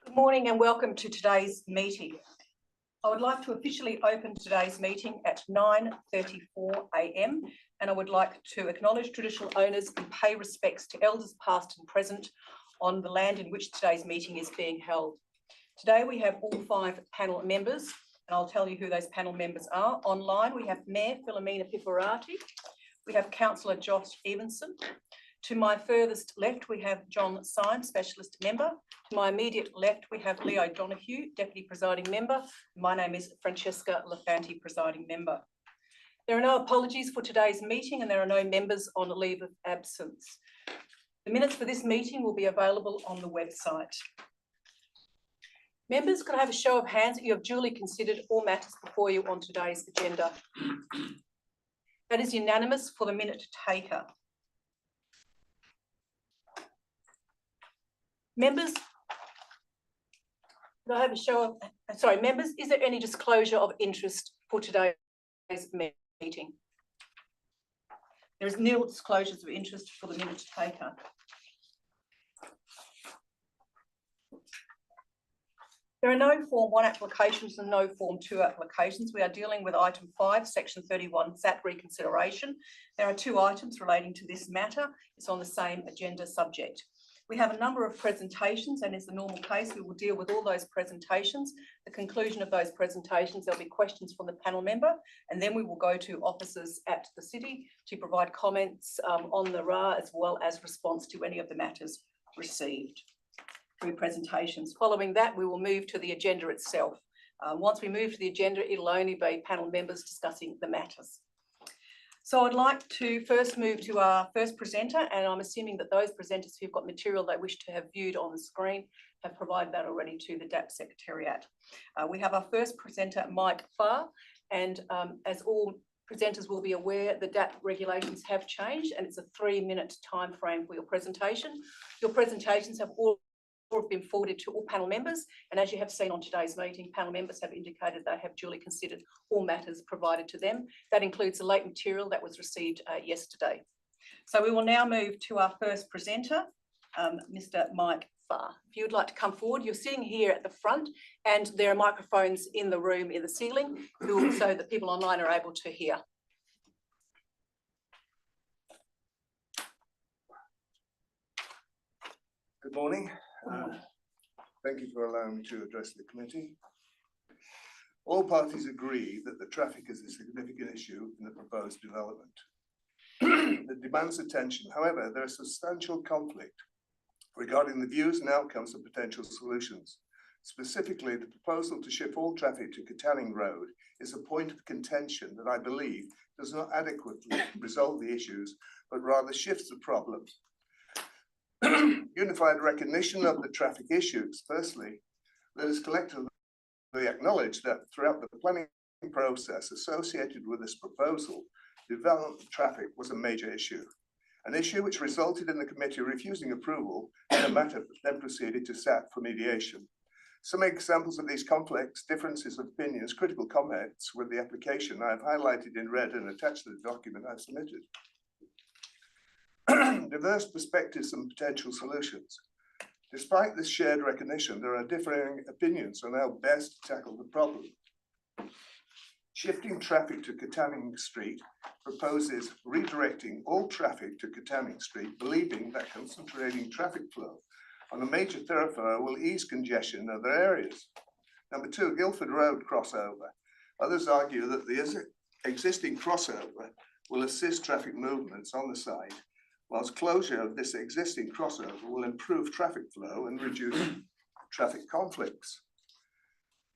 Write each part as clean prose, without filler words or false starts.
Good morning and welcome to today's meeting. I would like to officially open today's meeting at 9:34 a.m. and I would like to acknowledge traditional owners and pay respects to elders past and present on the land in which today's meeting is being held. Today we have all 5 panel members and I'll tell you who those panel members are. Online we have Mayor Philomena Piparati, we have Councillor Josh Evenson. To my furthest left, we have John Syme, Specialist Member. To my immediate left, we have Leo Donoghue, Deputy Presiding Member. My name is Francesca Lafanti, Presiding Member. There are no apologies for today's meeting and there are no members on leave of absence. The minutes for this meeting will be available on the website. Members, could I have a show of hands that you have duly considered all matters before you on today's agenda? That is unanimous for the minute taker. Members, could I have a show of, members, is there any disclosure of interest for today's meeting? There is nil disclosures of interest for the minute taker. There are no Form 1 applications and no Form 2 applications. We are dealing with item 5, section 31, SAT reconsideration. There are 2 items relating to this matter. It's on the same agenda subject. We have a number of presentations and as the normal case, we will deal with all those presentations. At the conclusion of those presentations, there'll be questions from the panel member and then we will go to officers at the city to provide comments on the RA as well as response to any of the matters received through presentations. Following that, we will move to the agenda itself. Once we move to the agenda, it'll only be panel members discussing the matters. So I'd like to first move to our first presenter, and I'm assuming that those presenters who've got material they wish to have viewed on the screen have provided that already to the DAP Secretariat. We have our first presenter, Mike Farr, and as all presenters will be aware, the DAP regulations have changed and it's a 3-minute time frame for your presentation. Your presentations have all been forwarded to all panel members, and as you have seen on today's meeting, panel members have indicated they have duly considered all matters provided to them. That includes the late material that was received yesterday. So we will now move to our first presenter, Mr. Mike Farr. If you would like to come forward, you're sitting here at the front and there are microphones in the room in the ceiling so that people online are able to hear. Good morning. Thank you for allowing me to address the committee. All parties agree that the traffic is a significant issue in the proposed development. It demands attention. However, there is substantial conflict regarding the views and outcomes of potential solutions. Specifically, the proposal to shift all traffic to Katanning Road is a point of contention that I believe does not adequately resolve the issues, but rather shifts the problem. Unified recognition of the traffic issues. Firstly, let us collectively acknowledge that throughout the planning process associated with this proposal, development traffic was a major issue, an issue which resulted in the committee refusing approval and the matter then proceeded to SAT for mediation. Some examples of these conflicts, differences of opinions, critical comments with the application I have highlighted in red and attached to the document I've submitted. Diverse perspectives and potential solutions. Despite this shared recognition, there are differing opinions on how best to tackle the problem. Shifting traffic to Katanning Street proposes redirecting all traffic to Katanning Street, believing that concentrating traffic flow on a major thoroughfare will ease congestion in other areas. Number 2, Guildford Road crossover. Others argue that the existing crossover will assist traffic movements on the site, whilst closure of this existing crossover will improve traffic flow and reduce traffic conflicts.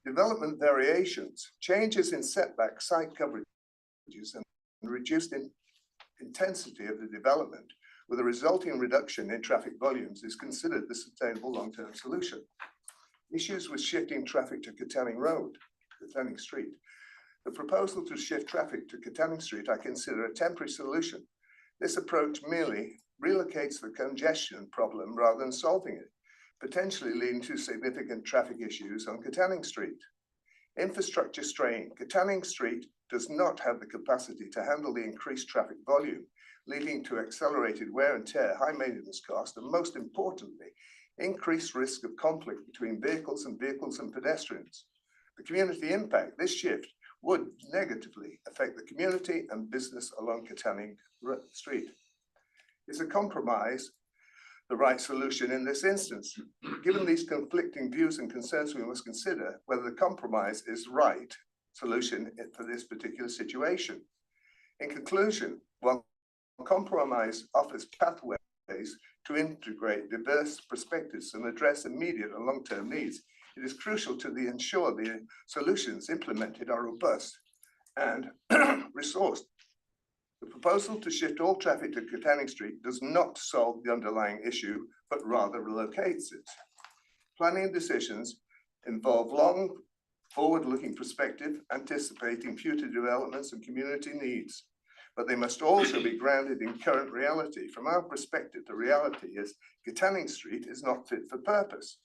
Development variations, changes in setback site coverages and reduced intensity of the development with a resulting reduction in traffic volumes is considered the sustainable long-term solution. Issues with shifting traffic to Katanning Street. The proposal to shift traffic to Katanning Street I consider a temporary solution. This approach merely relocates the congestion problem rather than solving it, potentially leading to significant traffic issues on Katanning Street. Infrastructure strain. Katanning Street does not have the capacity to handle the increased traffic volume, leading to accelerated wear and tear, high maintenance costs, and most importantly, increased risk of conflict between vehicles and pedestrians. The community impact this shift would negatively affect the community and business along Katanning Street. Is a compromise the right solution in this instance? Given these conflicting views and concerns, we must consider whether the compromise is the right solution for this particular situation. In conclusion, while compromise offers pathways to integrate diverse perspectives and address immediate and long-term needs, it is crucial to ensure the solutions implemented are robust and resourced. The proposal to shift all traffic to Katanning Street does not solve the underlying issue, but rather relocates it. Planning decisions involve long, forward-looking perspective, anticipating future developments and community needs, but they must also be grounded in current reality. From our perspective, the reality is Katanning Street is not fit for purpose.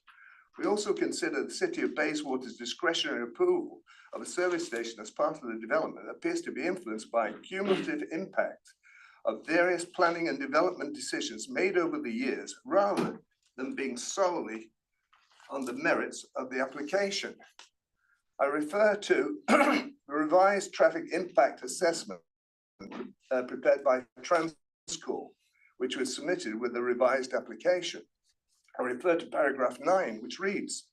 We also consider the City of Bayswater's discretionary approval of a service station as part of the development appears to be influenced by cumulative impact of various planning and development decisions made over the years, rather than being solely on the merits of the application. I refer to the revised traffic impact assessment prepared by Transcorp, which was submitted with the revised application. I refer to paragraph 9, which reads,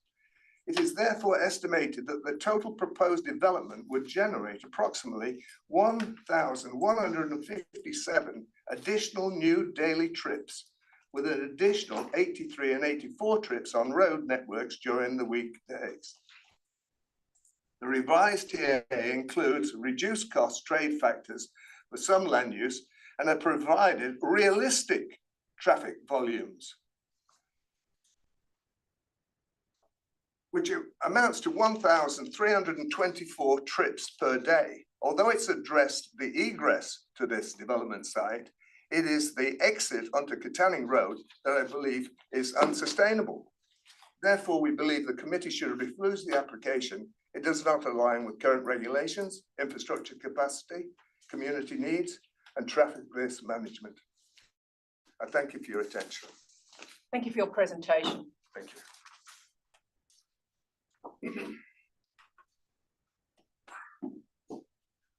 "It is therefore estimated that the total proposed development would generate approximately 1,157 additional new daily trips, with an additional 83 and 84 trips on road networks during the weekdays. The revised TAA includes reduced cost trade factors for some land use and have provided realistic traffic volumes, which amounts to 1,324 trips per day. Although it's addressed the egress to this development site, it is the exit onto Katanning Road that I believe is unsustainable. Therefore, we believe the committee should refuse the application. It does not align with current regulations, infrastructure capacity, community needs, and traffic risk management. I thank you for your attention. Thank you for your presentation. Thank you.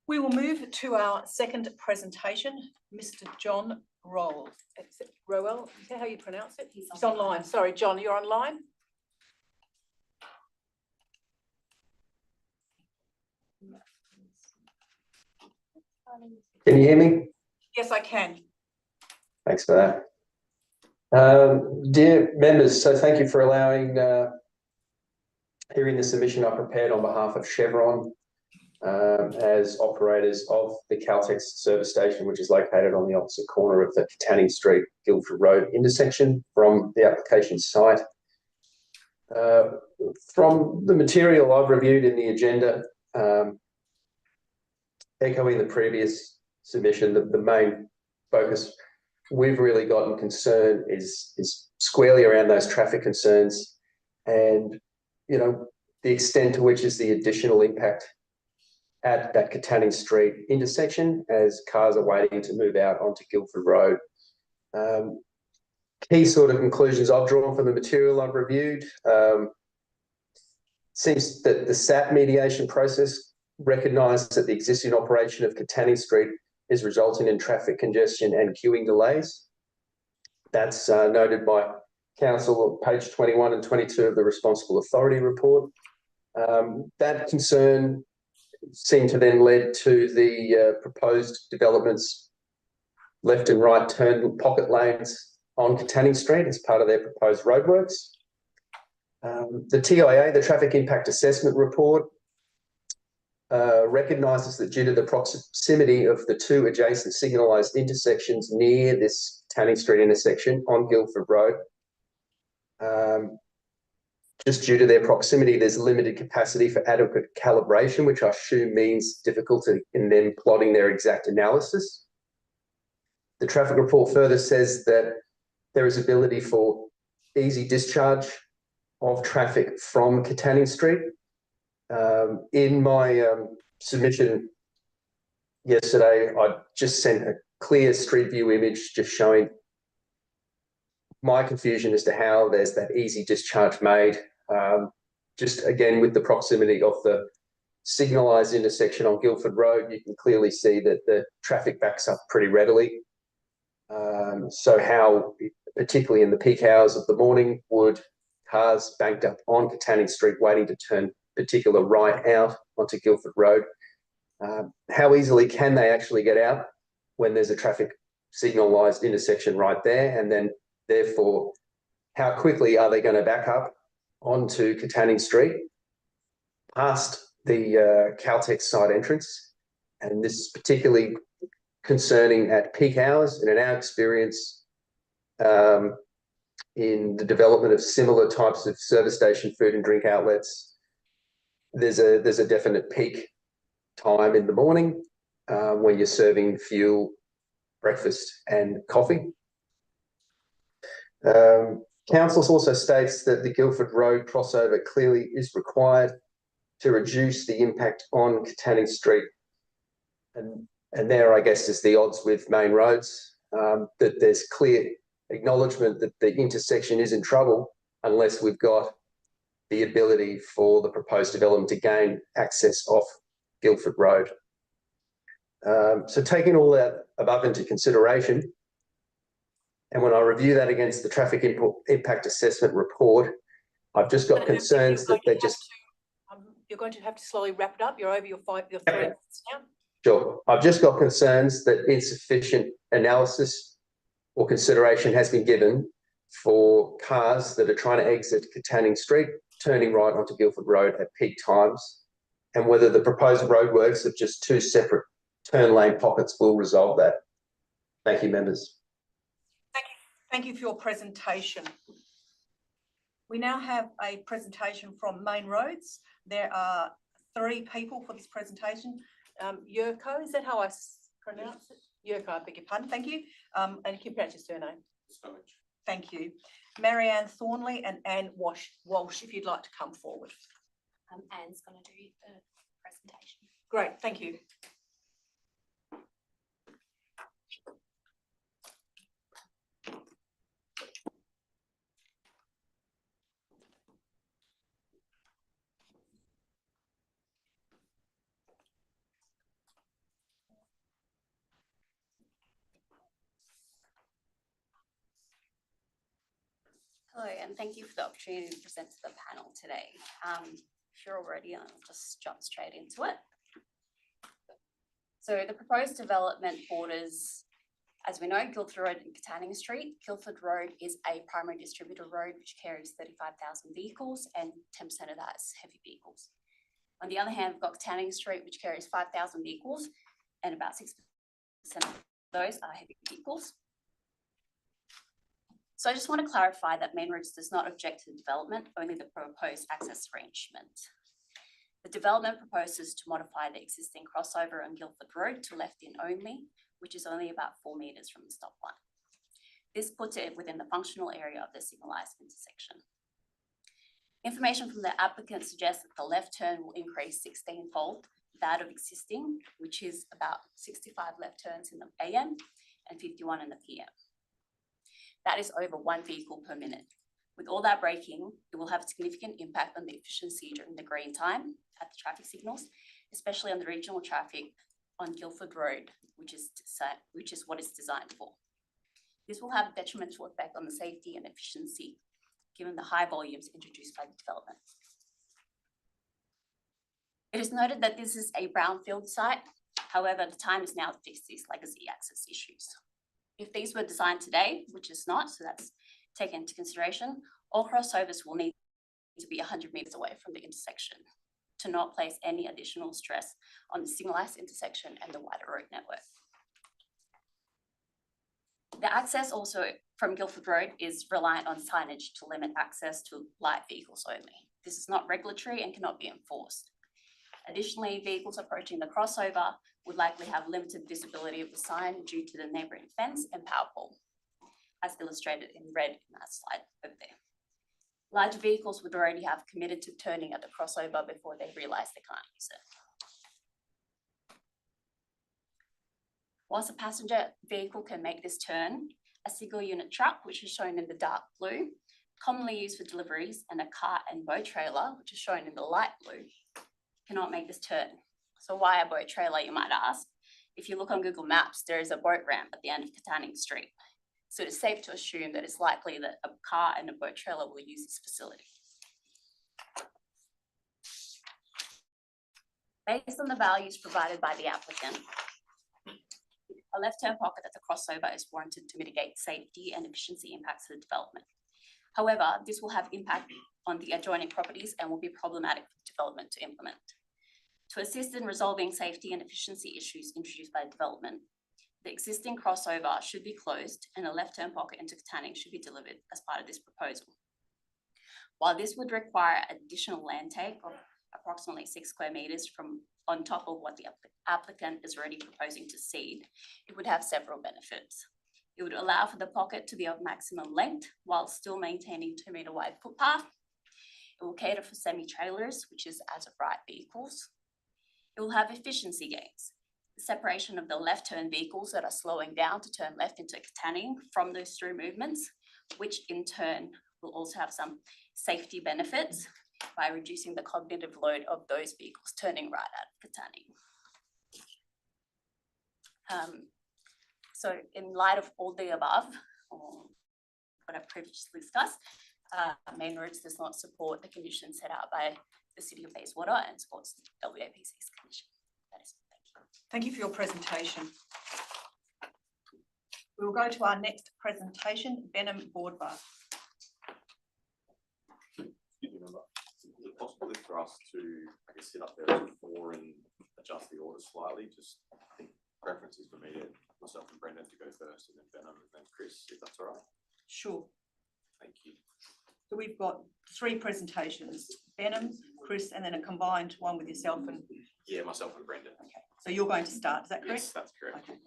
We will move to our second presentation, Mr. John Rowell. Rowell, is that how you pronounce it? He's online. Sorry, John, you're online? Can you hear me? Yes, I can. Thanks for that. Dear members, so thank you for allowing hearing the submission I prepared on behalf of Chevron as operators of the Caltex service station, which is located on the opposite corner of the Katanning Street, Guildford Road intersection from the application site. From the material I've reviewed in the agenda, echoing the previous submission, the main focus we've really gotten concern is squarely around those traffic concerns and, you know, the extent to which is the additional impact at that Katanning Street intersection as cars are waiting to move out onto Guildford Road. Key sort of conclusions I've drawn from the material I've reviewed. Seems that the SAT mediation process recognised that the existing operation of Katanning Street is resulting in traffic congestion and queuing delays. That's noted by Council on page 21 and 22 of the Responsible Authority report. That concern seemed to then lead to the proposed developments left and right turn pocket lanes on Katanning Street as part of their proposed roadworks. The TIA, the Traffic Impact Assessment Report, recognises that due to the proximity of the two adjacent signalised intersections near this Katanning Street intersection on Guildford Road, just due to their proximity, there's limited capacity for adequate calibration, which I assume means difficulty in them plotting their exact analysis. The traffic report further says that there is ability for easy discharge of traffic from Katanning Street. In my submission yesterday, I just sent a clear street view image just showing my confusion as to how there's that easy discharge made. Just again, with the proximity of the signalised intersection on Guildford Road, you can clearly see that the traffic backs up pretty readily. So how, particularly in the peak hours of the morning, would cars banked up on Katanning Street waiting to turn particular right out onto Guildford Road, how easily can they actually get out when there's a traffic signalised intersection right there? And then therefore, how quickly are they going to back up onto Katanning Street past the Caltex side entrance? And this is particularly concerning at peak hours, and in our experience, in the development of similar types of service station food and drink outlets, there's a definite peak time in the morning when you're serving fuel, breakfast and coffee. Council also states that the Guildford Road crossover clearly is required to reduce the impact on Katanning Street. And there, I guess, is the odds with main roads, that there's clear acknowledgement that the intersection is in trouble unless we've got the ability for the proposed development to gain access off Guildford Road. So taking all that above into consideration, and when I review that against the traffic impact assessment report, I've just got concerns that they just... You're going to have to slowly wrap it up. You're over your 3 minutes now. Sure. I've just got concerns that insufficient analysis or consideration has been given for cars that are trying to exit Katanning Street, turning right onto Guildford Road at peak times, and whether the proposed roadworks of just 2 separate turn lane pockets will resolve that. Thank you, members. Thank you for your presentation. We now have a presentation from Main Roads. There are 3 people for this presentation. Yurko, is that how I pronounce it? Yurko, I beg your pardon, thank you. And you can pronounce your surname. Storage. Thank you. Marianne Thornley and Anne Walsh, if you'd like to come forward. Anne's going to do the presentation. Great, thank you. Hello, and thank you for the opportunity to present to the panel today. If you're all ready, I'll just jump straight into it. So the proposed development borders, as we know, Guildford Road and Katanning Street. Guildford Road is a primary distributor road which carries 35,000 vehicles, and 10% of that is heavy vehicles. On the other hand, we've got Katanning Street, which carries 5,000 vehicles, and about 6% of those are heavy vehicles. So I just want to clarify that Main Roads does not object to the development, only the proposed access arrangement. The development proposes to modify the existing crossover on Guildford Road to left in only, which is only about 4 metres from the stop line. This puts it within the functional area of the signalised intersection. Information from the applicant suggests that the left turn will increase 16-fold that of existing, which is about 65 left turns in the AM and 51 in the PM. That is over 1 vehicle per minute. With all that braking, it will have a significant impact on the efficiency during the green time at the traffic signals, especially on the regional traffic on Guildford Road, which is what it's designed for. This will have a detrimental effect on the safety and efficiency, given the high volumes introduced by the development. It is noted that this is a brownfield site. However, the time is now to fix these legacy access issues. If these were designed today, which is not, so that's taken into consideration, all crossovers will need to be 100 metres away from the intersection to not place any additional stress on the signalised intersection and the wider road network. The access also from Guildford Road is reliant on signage to limit access to light vehicles only. This is not regulatory and cannot be enforced. Additionally, vehicles approaching the crossover would likely have limited visibility of the sign due to the neighbouring fence and power pole, as illustrated in red in that slide over there. Larger vehicles would already have committed to turning at the crossover before they realise they can't use it. Whilst a passenger vehicle can make this turn, a single unit truck, which is shown in the dark blue, commonly used for deliveries, and a cart and boat trailer, which is shown in the light blue, cannot make this turn. So why a boat trailer, you might ask? If you look on Google Maps, there is a boat ramp at the end of Katanning Street. So it's safe to assume that it's likely that a car and a boat trailer will use this facility. Based on the values provided by the applicant, a left-turn pocket at the crossover is warranted to mitigate safety and efficiency impacts of the development. However, this will have impact on the adjoining properties and will be problematic for development to implement. To assist in resolving safety and efficiency issues introduced by development, the existing crossover should be closed and a left-turn pocket into Katanning should be delivered as part of this proposal. While this would require additional land take of approximately 6 square meters from on top of what the applicant is already proposing to seed, it would have several benefits. It would allow for the pocket to be of maximum length while still maintaining 2 meter wide footpath. It will cater for semi-trailers, which is as of right vehicles. It will have efficiency gains. The separation of the left turn vehicles that are slowing down to turn left into Katanning from those through movements, which in turn will also have some safety benefits by reducing the cognitive load of those vehicles turning right out of Katanning. So in light of all the above, or what I've previously discussed, Main Roads does not support the conditions set out by the City of Bayswater and supports WAPC's condition. That is, thank you. Thank you for your presentation. We will go to our next presentation, Benham Board Bar. Is it possible for us to, I guess, sit up there as before and adjust the order slightly? Just, I think preference is for me to, myself and Brendan to go first, and then Benham, and then Chris, if that's all right. Sure. Thank you. So we've got 3 presentations, Benham, Chris, and then a combined one with yourself and... Yeah, myself and Brendan. Okay. So you're going to start, is that correct? Yes, that's correct. Okay.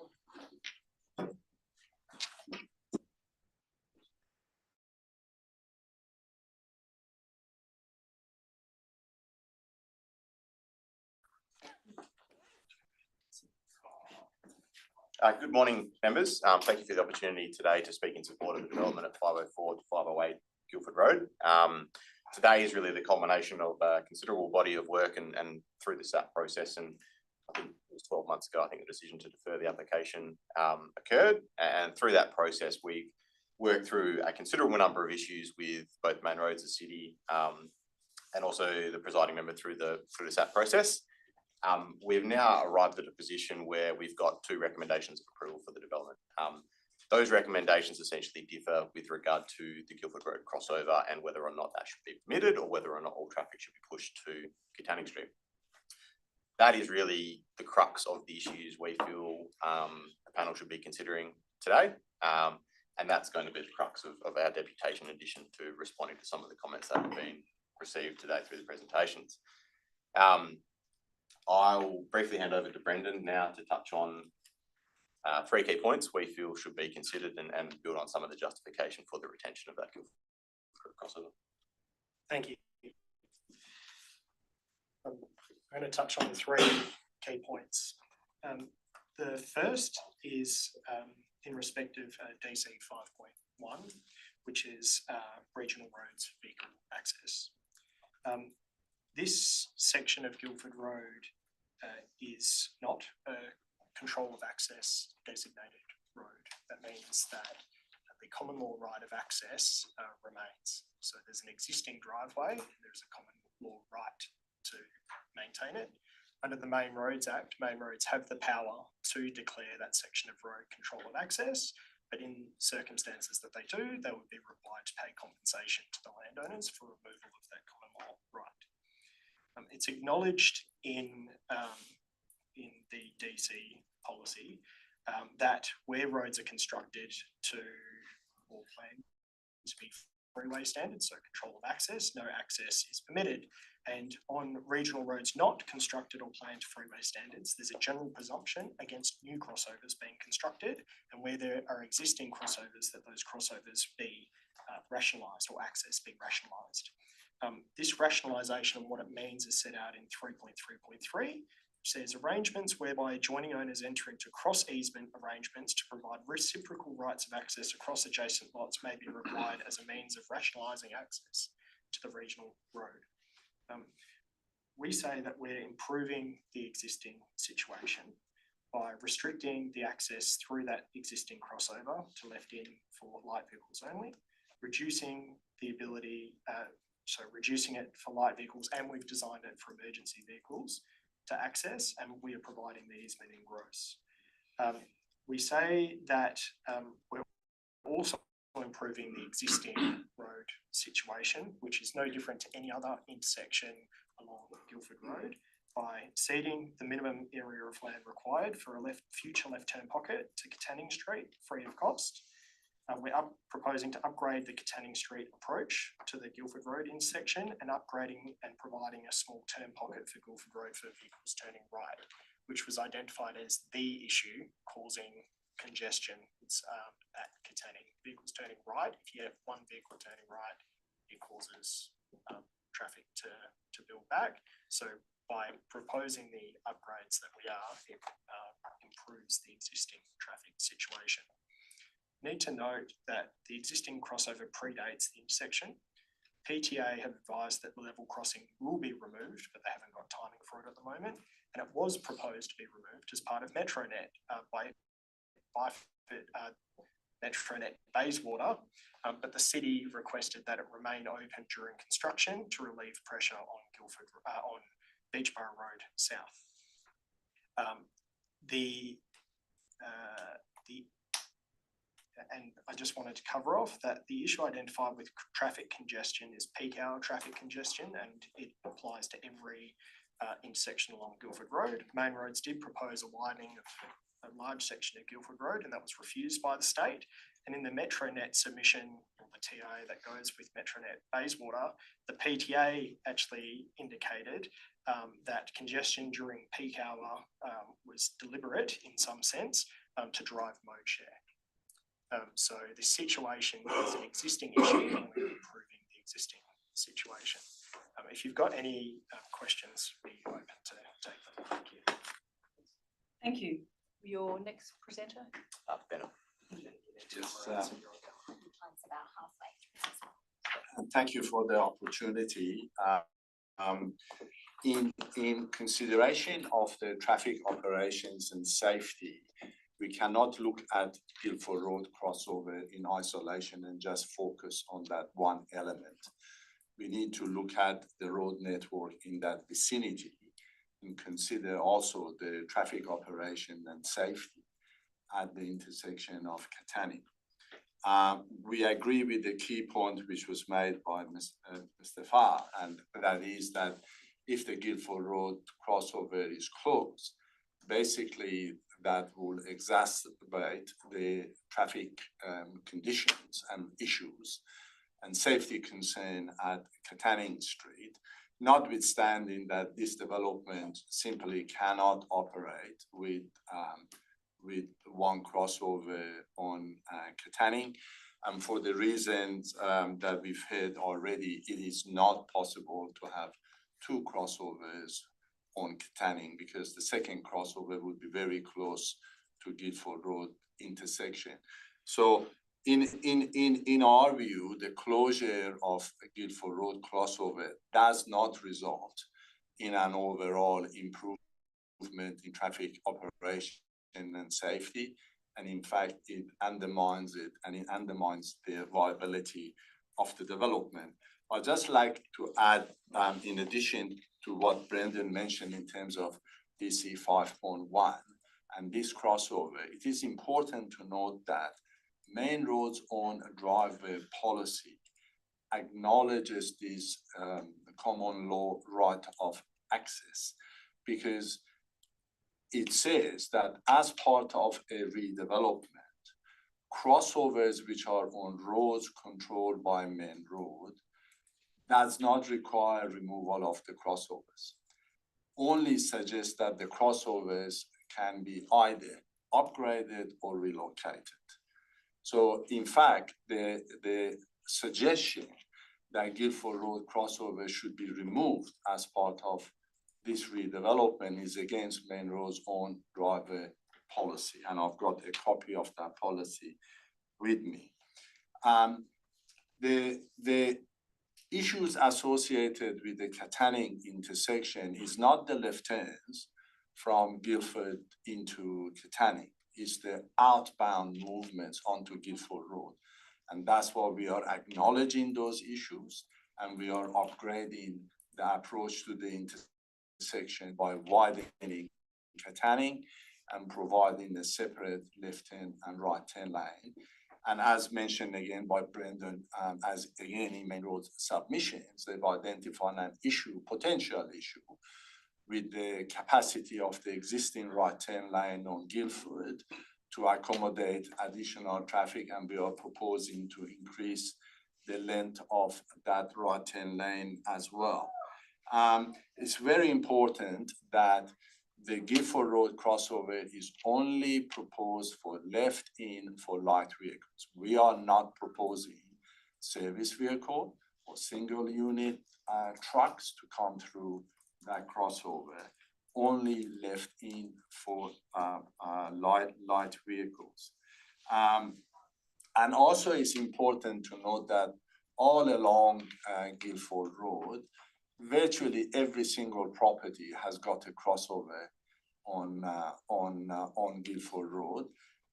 Good morning, members. Thank you for the opportunity today to speak in support of the development of 504 to 508 Guildford Road. Today is really the culmination of a considerable body of work and through the SAP process. And I think it was 12 months ago, I think the decision to defer the application occurred. And through that process, we've worked through a considerable number of issues with both Main Roads, the city, and also the presiding member through the SAP process. We've now arrived at a position where we've got 2 recommendations of approval for the development. Those recommendations essentially differ with regard to the Guildford Road crossover and whether or not that should be permitted or whether or not all traffic should be pushed to Katanning Street. That is really the crux of the issues we feel the panel should be considering today. And that's going to be the crux of our deputation, in addition to responding to some of the comments that have been received today through the presentations. I'll briefly hand over to Brendan now to touch on 3 key points we feel should be considered and build on some of the justification for the retention of that crossover. Thank you. I'm going to touch on 3 key points. The first is in respect of DC 5.1, which is regional roads vehicle access. This section of Guildford Road is not a control of access designated road. That means that the common law right of access remains. So there's an existing driveway, and there's a common law right to maintain it. Under the Main Roads Act, Main Roads have the power to declare that section of road control of access, but in circumstances that they do, they would be required to pay compensation to the landowners for removal of that common law right. It's acknowledged in the DC policy that where roads are constructed to or planned to be freeway standards, so control of access, no access is permitted. And on regional roads not constructed or planned to freeway standards, there's a general presumption against new crossovers being constructed, and where there are existing crossovers, that those crossovers be rationalised or access be rationalised. This rationalisation and what it means is set out in 3.3.3, says arrangements whereby adjoining owners enter into cross easement arrangements to provide reciprocal rights of access across adjacent lots may be required as a means of rationalising access to the regional road. We say that we're improving the existing situation by restricting the access through that existing crossover to left in for light vehicles only, reducing the ability, reducing it for light vehicles, and we've designed it for emergency vehicles to access, and we are providing the easement in gross. We say that we're also improving the existing road situation, which is no different to any other intersection along Guildford Road, by ceding the minimum area of land required for a future left turn pocket to Katanning Street free of cost. We're proposing to upgrade the Katanning Street approach to the Guildford Road intersection and upgrading and providing a small turn pocket for Guildford Road for vehicles turning right, which was identified as the issue causing congestion at Katanning. Vehicles turning right, if you have one vehicle turning right, it causes traffic to build back. So by proposing the upgrades that we are, it improves the existing traffic situation. Need to note that the existing crossover predates the intersection. PTA have advised that the level crossing will be removed, but they haven't got timing for it at the moment. And it was proposed to be removed as part of MetroNet by MetroNet Bayswater, but the city requested that it remain open during construction to relieve pressure on on Beachborough Road South. And I just wanted to cover off that the issue identified with traffic congestion is peak hour traffic congestion, and it applies to every intersection along Guildford Road. Main Roads did propose a widening of a large section of Guildford Road, and that was refused by the state. And in the MetroNet submission, or the TA that goes with MetroNet Bayswater, the PTA actually indicated that congestion during peak hour was deliberate in some sense to drive mode share. So this situation is an existing issue and we're improving the existing situation. If you've got any questions, we're open to take them. Thank you. Thank you. Your next presenter? Benham. Yes, thank you for the opportunity. In consideration of the traffic operations and safety, we cannot look at Guildford Road crossover in isolation and just focus on that one element. We need to look at the road network in that vicinity and consider also the traffic operation and safety at the intersection of Katanning. We agree with the key point which was made by Mr. Farr, and that is that if the Guildford Road crossover is closed, basically that will exacerbate the traffic conditions and issues and safety concern at Katanning Street, notwithstanding that this development simply cannot operate with one crossover on Katanning. And for the reasons that we've heard already, it is not possible to have two crossovers on Katanning because the second crossover would be very close to Guildford Road intersection. So in our view, the closure of Guildford Road crossover does not result in an overall improvement in traffic operation and safety, and in fact it undermines it, and it undermines the viability of the development. I'd just like to add, in addition to what Brendan mentioned in terms of DC 5.1 and this crossover, it is important to note that Main Roads own driveway policy acknowledges this common law right of access, because it says that as part of a redevelopment, crossovers which are on roads controlled by Main Road does not require removal of the crossovers. Only suggests that the crossovers can be either upgraded or relocated. So in fact, the suggestion that Guildford Road crossover should be removed as part of this redevelopment is against Main Road's own driver policy, and I've got a copy of that policy with me. The issues associated with the Katanning intersection is not the left turns from Guildford into Katanning, it's the outbound movements onto Guildford Road. And that's why we are acknowledging those issues, and we are upgrading the approach to the intersection by widening Katanning and providing a separate left turn and right turn lane. And as mentioned again by Brendan, as again in Main Road submissions, they've identified an issue, potential issue, with the capacity of the existing right turn lane on Guildford to accommodate additional traffic, and we are proposing to increase the length of that right turn lane as well. It's very important that the Guildford Road crossover is only proposed for left in for light vehicles. We are not proposing service vehicle or single unit trucks to come through that crossover, only left in for light vehicles. And also it's important to note that all along Guildford Road, virtually every single property has got a crossover on Guildford Road,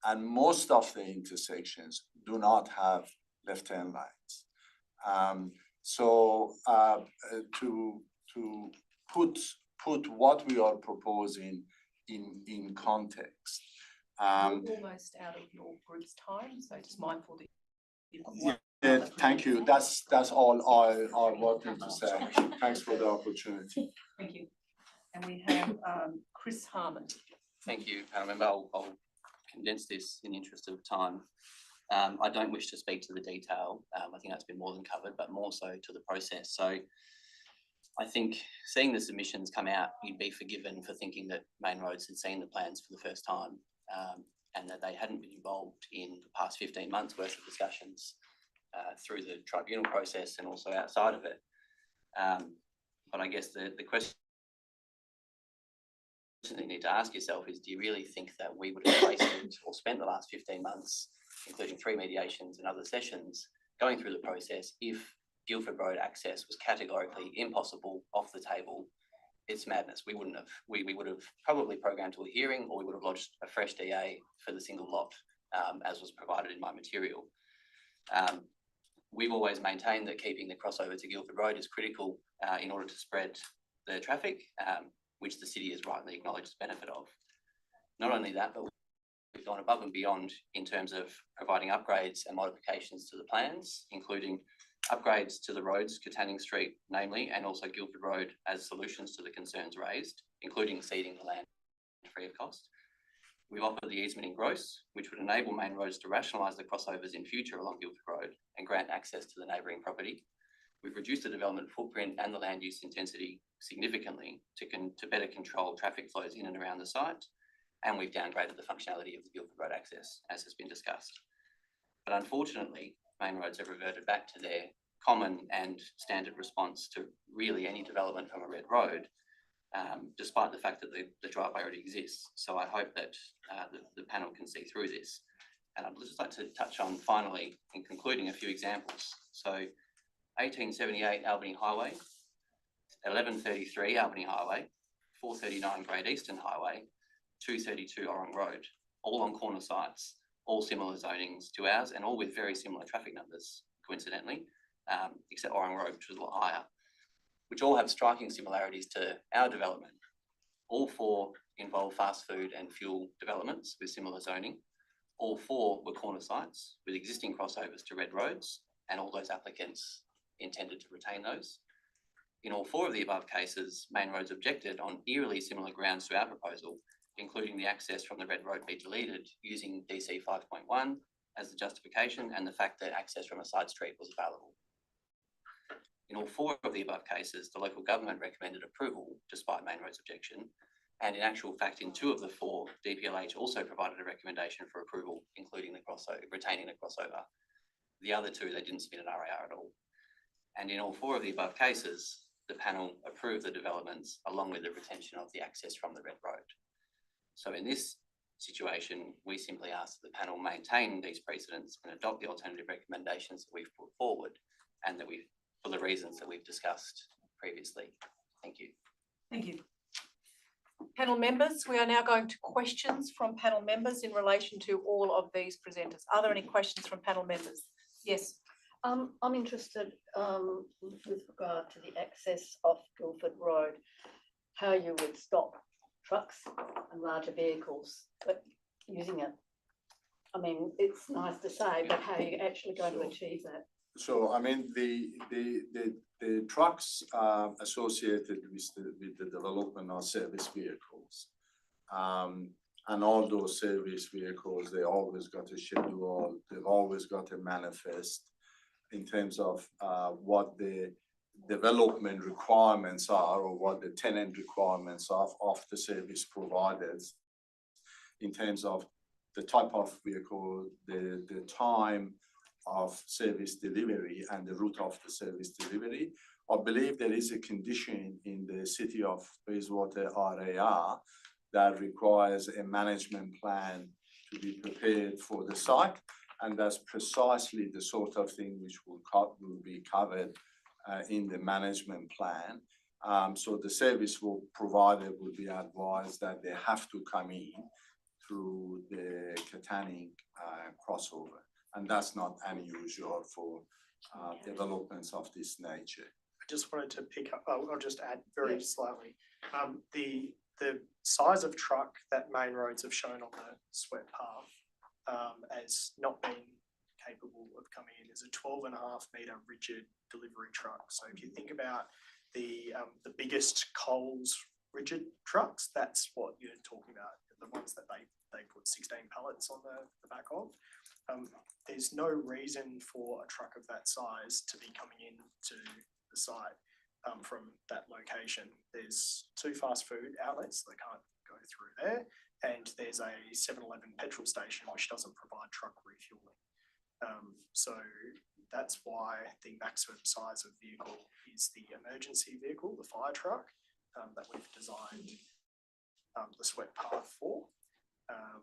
and most of the intersections do not have left turn lanes. So to put what we are proposing in context. We're almost out of your group's time, so just mindful that you've got one. Yeah, thank you. That's all I wanted to say. Thanks for the opportunity. Thank you. And we have Chris Harmon. Thank you, panel member. I'll condense this in the interest of time. I don't wish to speak to the detail. I think that's been more than covered, but more so to the process. So I think seeing the submissions come out, you'd be forgiven for thinking that Main Roads had seen the plans for the first time, and that they hadn't been involved in the past 15 months worth of discussions through the tribunal process and also outside of it. But I guess the question that you need to ask yourself is, do you really think that we would have wasted or spent the last 15 months, including 3 mediations and other sessions, going through the process if Guildford Road access was categorically impossible, off the table? It's madness. We wouldn't have. We would have probably programmed to a hearing, or we would have lodged a fresh DA for the single lot, as was provided in my material. We've always maintained that keeping the crossover to Guildford Road is critical in order to spread the traffic, which the city has rightly acknowledged the benefit of. Not only that, but we've gone above and beyond in terms of providing upgrades and modifications to the plans, including upgrades to the roads, Katanning Street namely, and also Guildford Road as solutions to the concerns raised, including ceding the land free of cost. We've offered the easement in gross, which would enable Main Roads to rationalise the crossovers in future along Guildford Road and grant access to the neighbouring property. We've reduced the development footprint and the land use intensity significantly to better control traffic flows in and around the site, and we've downgraded the functionality of the Guildford Road access, as has been discussed. But unfortunately, Main Roads have reverted back to their common and standard response to really any development from a red road, despite the fact that the driveway already exists. So I hope that the panel can see through this. And I'd just like to touch on, finally, in concluding, a few examples. So 1878 Albany Highway, 1133 Albany Highway, 439 Great Eastern Highway, 232 Orong Road, all on corner sites, all similar zonings to ours, and all with very similar traffic numbers, coincidentally, except Orong Road, which was a lot higher, which all have striking similarities to our development. All 4 involve fast food and fuel developments with similar zoning. All 4 were corner sites with existing crossovers to red roads, and all those applicants intended to retain those. In all 4 of the above cases, Main Roads objected on eerily similar grounds to our proposal, including the access from the red road be deleted using DC 5.1 as the justification, and the fact that access from a side street was available. In all 4 of the above cases, the local government recommended approval despite Main Road's objection, and in actual fact, in 2 of the 4, DPLH also provided a recommendation for approval, including the crossover, retaining the crossover. The other 2, they didn't submit an RAR at all. And in all 4 of the above cases, the panel approve the developments along with the retention of the access from the Red Road. So in this situation, we simply ask that the panel maintain these precedents and adopt the alternative recommendations that we've put forward and that we've, for the reasons that we've discussed previously. Thank you. Thank you. Panel members, we are now going to questions from panel members in relation to all of these presenters. Are there any questions from panel members? Yes. I'm interested with regard to the access off Guildford Road, how you would stop trucks and larger vehicles using it. I mean, it's nice to say, but how are you actually going to achieve that? So, I mean, the trucks associated with the development of service vehicles. And all those service vehicles, they always got a schedule, they've always got a manifest in terms of what the development requirements are or what the tenant requirements of the service providers in terms of the type of vehicle, the time of service delivery and the route of the service delivery. I believe there is a condition in the city of Bayswater RAR that requires a management plan to be prepared for the site. And that's precisely the sort of thing which will be covered in the management plan. So the service provider will be advised that they have to come in through the Katanning crossover. And that's not unusual for developments of this nature. I just wanted to pick up, I'll just add very slightly. The size of truck that Main Roads have shown on the sweat path as not being capable of coming in is a 12.5 metre rigid delivery truck. So if you think about the biggest Coles rigid trucks, that's what you're talking about, the ones that they put 16 pallets on the back of. There's no reason for a truck of that size to be coming into the site from that location. There's 2 fast food outlets, they can't go through there, and there's a 7-Eleven petrol station which doesn't provide truck refueling. So that's why the maximum size of vehicle is the emergency vehicle, the fire truck, that we've designed the sweat path for. And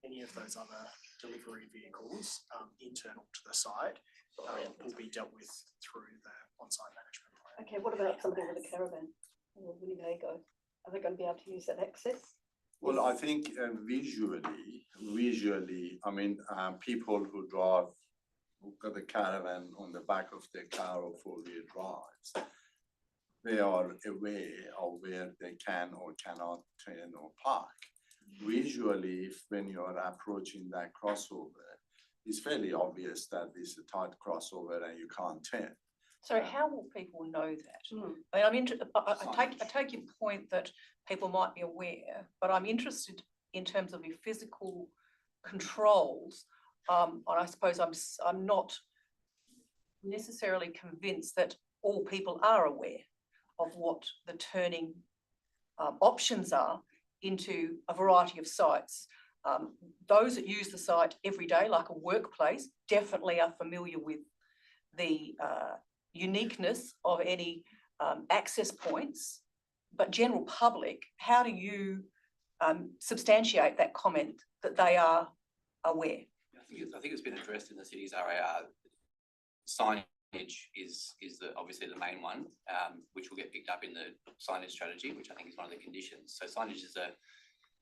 any of those other delivery vehicles internal to the site will be dealt with through the on-site management plan. Okay, what about somebody with a caravan or a Winnebago? Are they going to be able to use that access? Well, I think visually, I mean, people who've got a caravan on the back of their car or 4-wheel drives, they are aware of where they can or cannot turn or park. Visually, when you are approaching that crossover, it's fairly obvious that it's a tight crossover and you can't turn. So how will people know that? I mean, I take your point that people might be aware, but I'm interested in terms of your physical controls. And I suppose I'm not necessarily convinced that all people are aware of what the turning options are into a variety of sites. Those that use the site every day, like a workplace, definitely are familiar with the uniqueness of any access points, but general public, how do you substantiate that comment that they are aware? I think it's been addressed in the city's RAR. Signage is obviously the main one, which will get picked up in the signage strategy, which I think is one of the conditions. So signage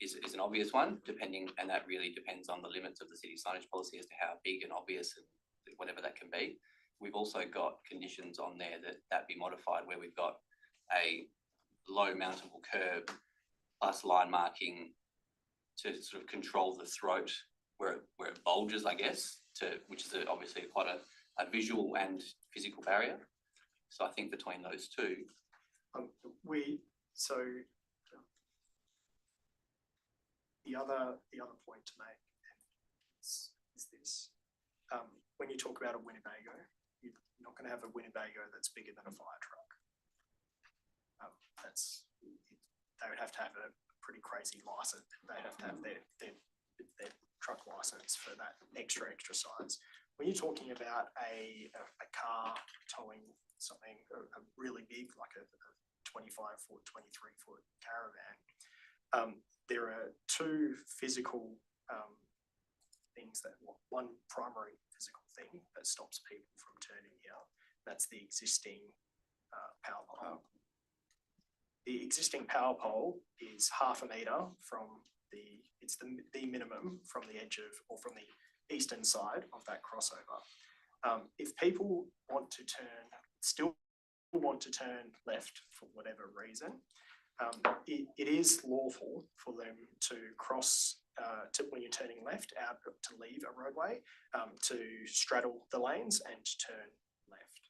is an obvious one, and that really depends on the limits of the city signage policy as to how big and obvious and whatever that can be. We've also got conditions on there that be modified where we've got a low mountable curb plus line marking to sort of control the throat where it bulges, I guess, which is obviously quite a visual and physical barrier. So I think between those two. The other point to make is this. When you talk about a Winnebago, you're not going to have a Winnebago that's bigger than a fire truck. They would have to have a pretty crazy license. They have to have their truck license for that extra size. When you're talking about a car towing something, a really big, like a 25-foot, 23-foot caravan, there are two physical things that, one primary physical thing that stops people from turning here. That's the existing power pole. The existing power pole is 1/2 metre from it's the minimum from the edge of, or from the eastern side of that crossover. If people still want to turn left for whatever reason, it is lawful for them to cross, when you're turning left out to leave a roadway, to straddle the lanes and to turn left.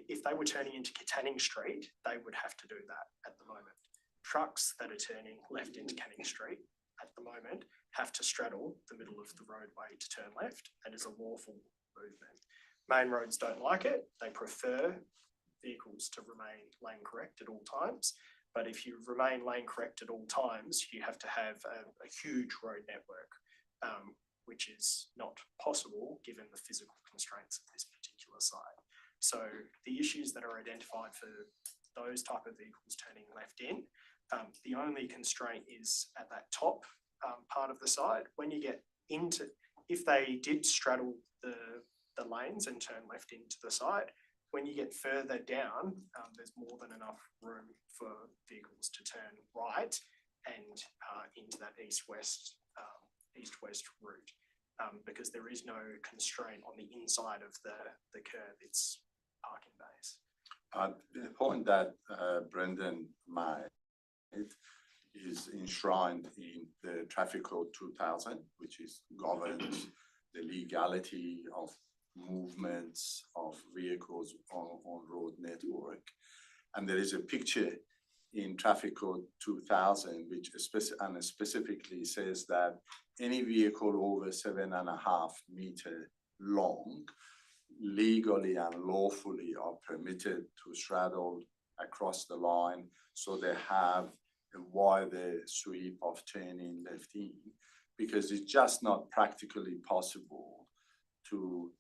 If they were turning into Canning Street, they would have to do that at the moment. Trucks that are turning left into Canning Street at the moment have to straddle the middle of the roadway to turn left. That is a lawful movement. Main roads don't like it. They prefer vehicles to remain lane correct at all times. But if you remain lane correct at all times, you have to have a huge road network, which is not possible given the physical constraints of this particular site. So the issues that are identified for those type of vehicles turning left in, the only constraint is at that top part of the site. When you get into, if they did straddle the lanes and turn left into the site, when you get further down, there's more than enough room for vehicles to turn right and into that east-west route, because there is no constraint on the inside of the curb. It's parking bays. The point that Brendan made is enshrined in the Traffic Code 2000, which governs the legality of movements of vehicles on road network. And there is a picture in Traffic Code 2000 which specifically says that any vehicle over 7.5 meters long legally and lawfully are permitted to straddle across the line, so they have a wider sweep of turning left in, because it's just not practically possible to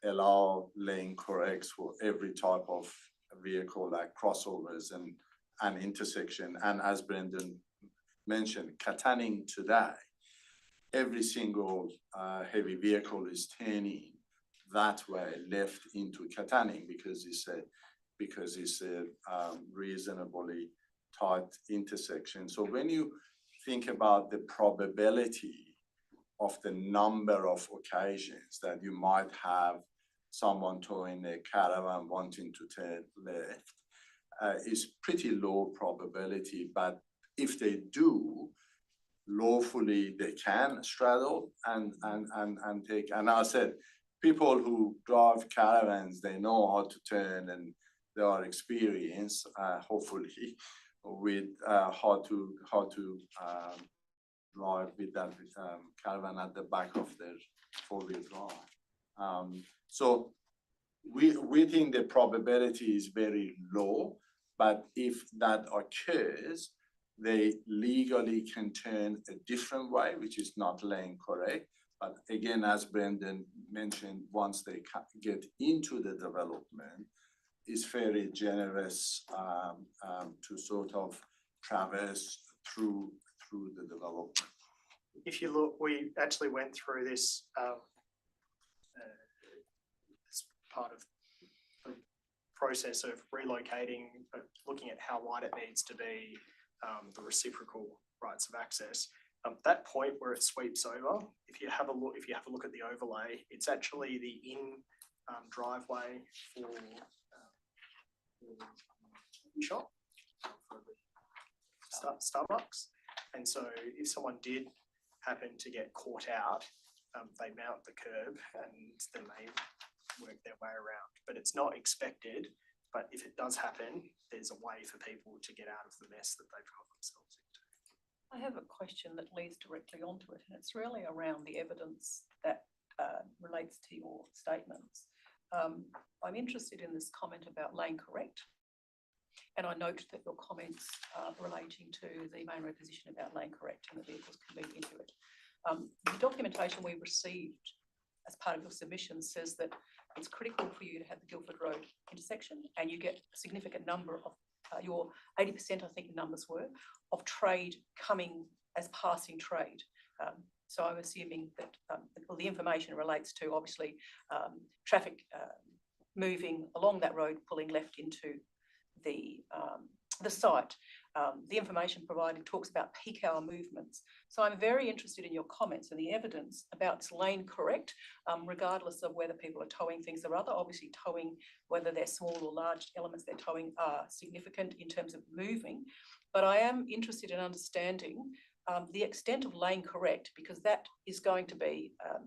allow lane corrects for every type of vehicle, like crossovers and intersection. And as Brendan mentioned, Canning today, every single heavy vehicle is turning that way left into Canning because it's a reasonably tight intersection. So when you think about the probability of the number of occasions that you might have someone towing a caravan wanting to turn left, is pretty low probability. But if they do, lawfully they can straddle and take. And I said, people who drive caravans, they know how to turn and they are experienced, hopefully, with how to drive with that caravan at the back of their four-wheel drive. So we think the probability is very low, but if that occurs, they legally can turn a different way, which is not lane correct. But again, as Brendan mentioned, once they get into the development, it's very generous to sort of traverse through the development. If you look, we actually went through this as part of the process of relocating, looking at how wide it needs to be, the reciprocal rights of access. That point where it sweeps over, if you have a look at the overlay, it's actually the driveway for the shop, for the Starbucks. And so if someone did happen to get caught out, they mount the curb and then they work their way around. But it's not expected. But if it does happen, there's a way for people to get out of the mess that they've got themselves into. I have a question that leads directly onto it, and it's really around the evidence that relates to your statements. I'm interested in this comment about lane correct, and I note that your comments are relating to the main road position about lane correct and the vehicles can be into it. The documentation we received as part of your submission says that it's critical for you to have the Guildford Road intersection, and you get a significant number of your 80%, I think the numbers were, of trade coming as passing trade. So I'm assuming that the information relates to obviously traffic moving along that road, pulling left into the site. The information provided talks about peak hour movements. So I'm very interested in your comments and the evidence about this lane correct, regardless of whether people are towing things or other. Obviously towing, whether they're small or large elements they're towing are significant in terms of moving. But I am interested in understanding the extent of lane correct, because that is going to be a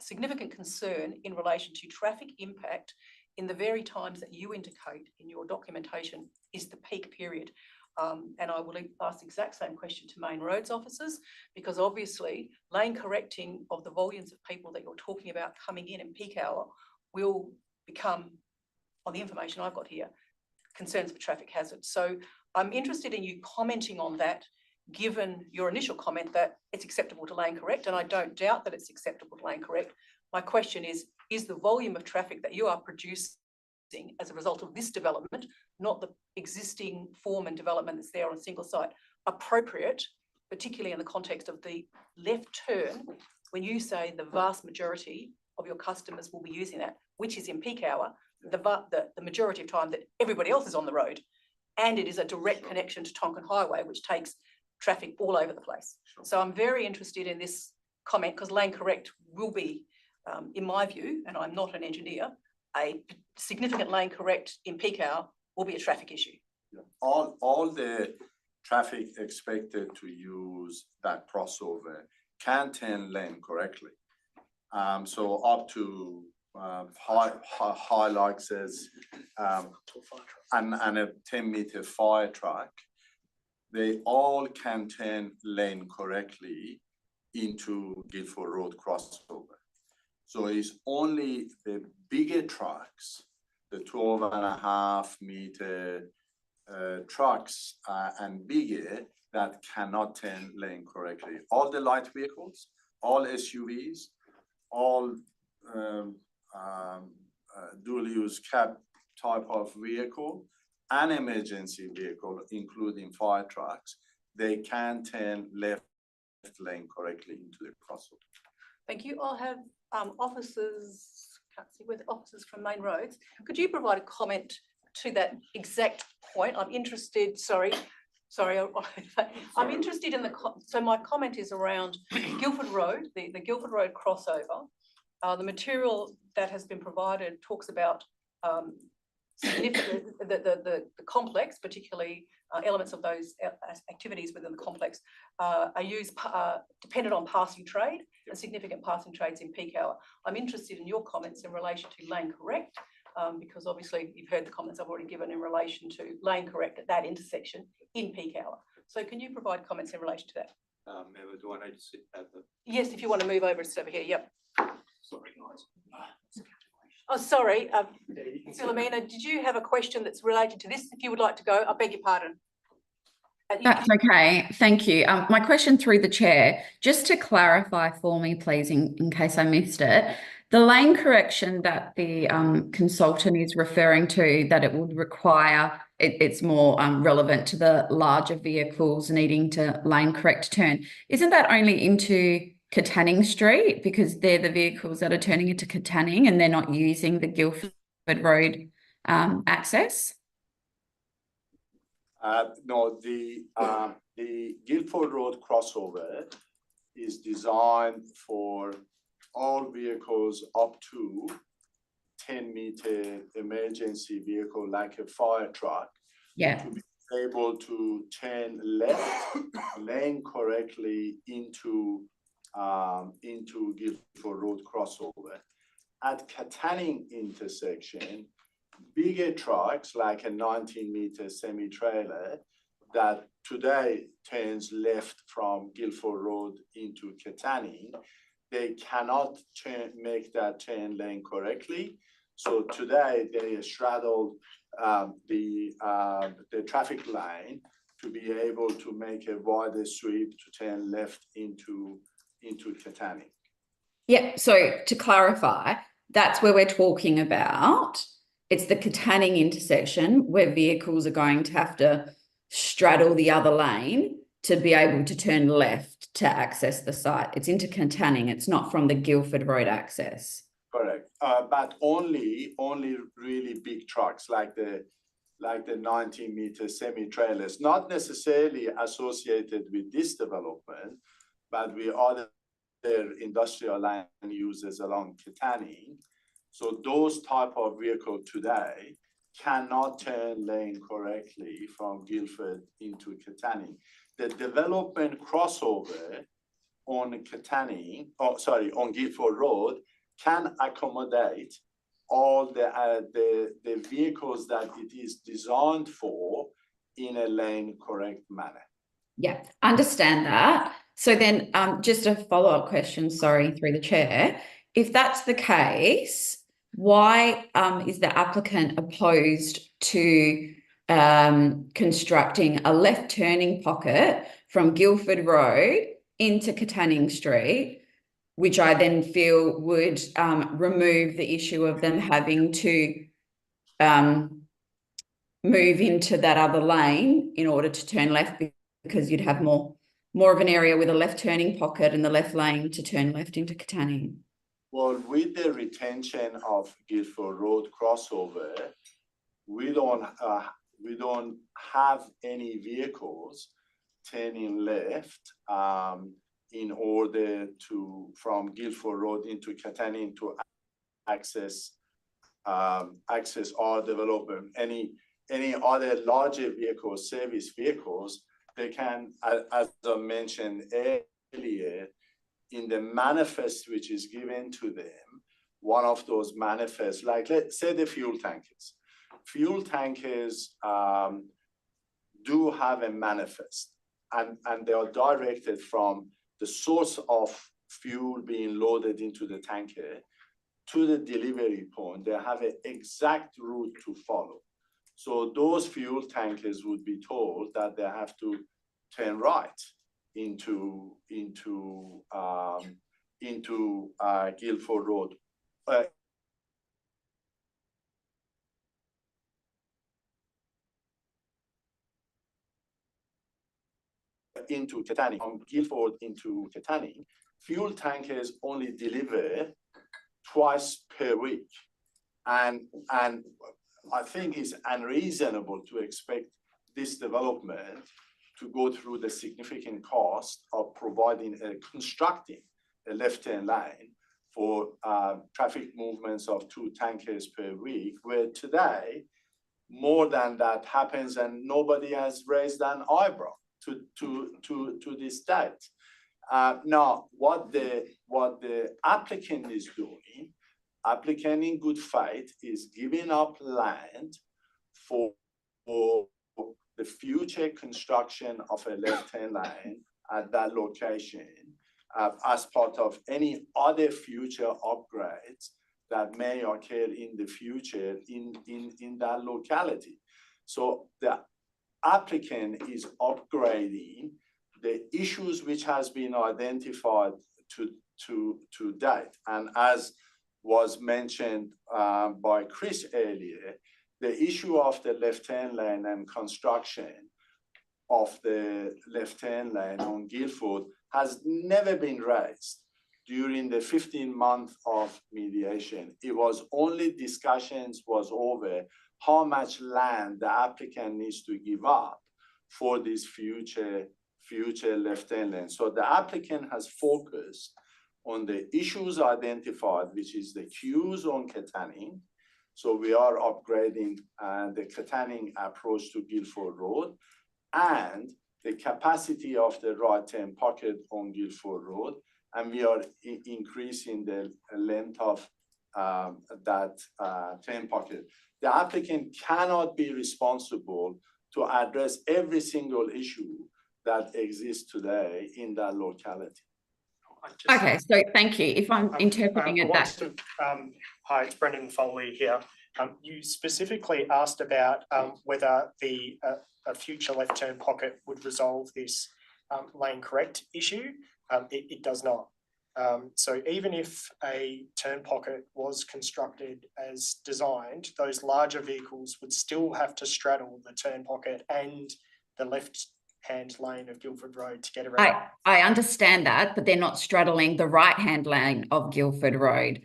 significant concern in relation to traffic impact in the very times that you indicate in your documentation is the peak period. And I will ask the exact same question to Main Roads officers, because obviously lane correcting of the volumes of people that you're talking about coming in peak hour will become, on the information I've got here, concerns for traffic hazards. So I'm interested in you commenting on that, given your initial comment that it's acceptable to lane correct, and I don't doubt that it's acceptable to lane correct. My question is the volume of traffic that you are producing as a result of this development, not the existing form and development that's there on a single site, appropriate, particularly in the context of the left turn, when you say the vast majority of your customers will be using that, which is in peak hour, the majority of time that everybody else is on the road, and it is a direct connection to Tonkin Highway, which takes traffic all over the place. So I'm very interested in this comment, because lane correct will be, in my view, and I'm not an engineer, a significant lane correct in peak hour will be a traffic issue. All the traffic expected to use that crossover can turn lane correctly. So up to high luxes and a 10-meter fire truck, they all can turn lane correctly into Guildford Road crossover. So it's only the bigger trucks, the 12.5 meter trucks and bigger, that cannot turn lane correctly. All the light vehicles, all SUVs, all dual use cab type of vehicle, and emergency vehicle, including fire trucks, they can turn left lane correctly into the crossover. Thank you. I'll have officers, can't see where the officers from Main Roads. Could you provide a comment to that exact point? I'm interested, sorry, I'm interested in so my comment is around Guildford Road, the Guildford Road crossover. The material that has been provided talks about significant, the complex, particularly elements of those activities within the complex are used dependent on passing trade and significant passing trades in peak hour. I'm interested in your comments in relation to lane correct, because obviously you've heard the comments I've already given in relation to lane correct at that intersection in peak hour. So can you provide comments in relation to that? Emma, do I need to sit at the? Yes, if you want to move over and sit over here, yep. Sorry, guys. Oh, sorry, Philomena, did you have a question that's related to this? If you would like to go, I beg your pardon. That's okay, thank you. My question through the chair, just to clarify for me, please, in case I missed it, the lane correction that the consultant is referring to, that it would require, it's more relevant to the larger vehicles needing to lane correct turn. Isn't that only into Katanning Street, because they're the vehicles that are turning into Katanning and they're not using the Guildford Road access? No, the Guildford Road crossover is designed for all vehicles up to 10-meter emergency vehicle, like a fire truck, to be able to turn left lane correctly into Guildford Road crossover. At Katanning intersection, bigger trucks like a 19-meter semi-trailer that today turns left from Guildford Road into Katanning, they cannot make that turn lane correctly. So today they straddle the traffic lane to be able to make a wider sweep to turn left into Katanning. Yeah, so to clarify, that's where we're talking about. It's the Katanning intersection where vehicles are going to have to straddle the other lane to be able to turn left to access the site. It's into Katanning. It's not from the Guildford Road access. Correct, but only really big trucks like the 90-meter semi-trailers, not necessarily associated with this development, but with other industrial land users along Katanning. So those type of vehicle today cannot turn lane correctly from Guildford into Katanning. The development crossover on Katanning, on Guildford Road can accommodate all the vehicles that it is designed for in a lane correct manner. Yeah, understand that. So then just a follow-up question, sorry, through the chair. If that's the case, why is the applicant opposed to constructing a left turning pocket from Guildford Road into Katanning Street, which I then feel would remove the issue of them having to move into that other lane in order to turn left, because you'd have more of an area with a left turning pocket and the left lane to turn left into Katanning? Well, with the retention of Guildford Road crossover, we don't have any vehicles turning left in order to from Guildford Road into Katanning to access our development. Any other larger vehicles, service vehicles, they can, as I mentioned earlier, in the manifest which is given to them, one of those manifests, like let's say the fuel tankers. Fuel tankers do have a manifest, and they are directed from the source of fuel being loaded into the tanker to the delivery point. They have an exact route to follow. So those fuel tankers would be told that they have to turn right into Guildford Road. Into Katanning, from Guildford into Katanning, fuel tankers only deliver twice per week. And I think it's unreasonable to expect this development to go through the significant cost of constructing a left turn lane for traffic movements of 2 tankers per week, where today more than that happens and nobody has raised an eyebrow to this date. Now, what the applicant is doing, applicant in good faith is giving up land for the future construction of a left-hand lane at that location as part of any other future upgrades that may occur in the future in that locality. So the applicant is upgrading the issues which has been identified to date. And as was mentioned by Chris earlier, the issue of the left-hand lane and construction of the left-hand lane on Guildford has never been raised during the 15 months of mediation. It was only discussions was over how much land the applicant needs to give up for this future left-hand lane. So the applicant has focused on the issues identified, which is the queues on Katanning. So we are upgrading the Katanning approach to Guildford Road and the capacity of the right turn pocket on Guildford Road. And we are increasing the length of that turn pocket. The applicant cannot be responsible to address every single issue that exists today in that locality. Okay, so thank you. If I'm interpreting it that... Hi, it's Brendan Foley here. You specifically asked about whether a future left turn pocket would resolve this lane correct issue. It does not. So even if a turn pocket was constructed as designed, those larger vehicles would still have to straddle the turn pocket and the left-hand lane of Guildford Road to get around. I understand that, but they're not straddling the right-hand lane of Guildford Road.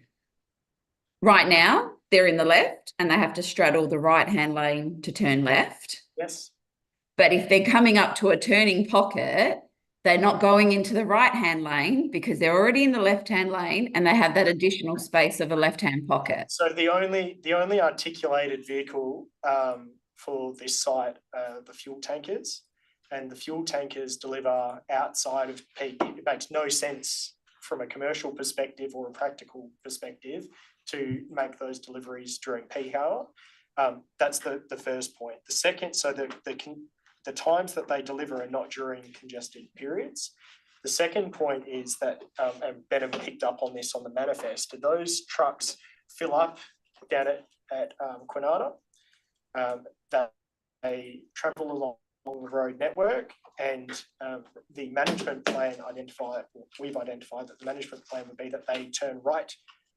Right now, they're in the left and they have to straddle the right-hand lane to turn left. Yes. But if they're coming up to a turning pocket, they're not going into the right-hand lane because they're already in the left-hand lane and they have that additional space of a left-hand pocket. So the only articulated vehicle for this site are the fuel tankers, and the fuel tankers deliver outside of peak. It makes no sense from a commercial perspective or a practical perspective to make those deliveries during peak hour. That's the first point. The second, so the times that they deliver are not during congested periods. The second point is that, and Benham picked up on this on the manifest, those trucks fill up down at Kwinana, that they travel along the road network, and the management plan we've identified that the management plan would be that they turn right.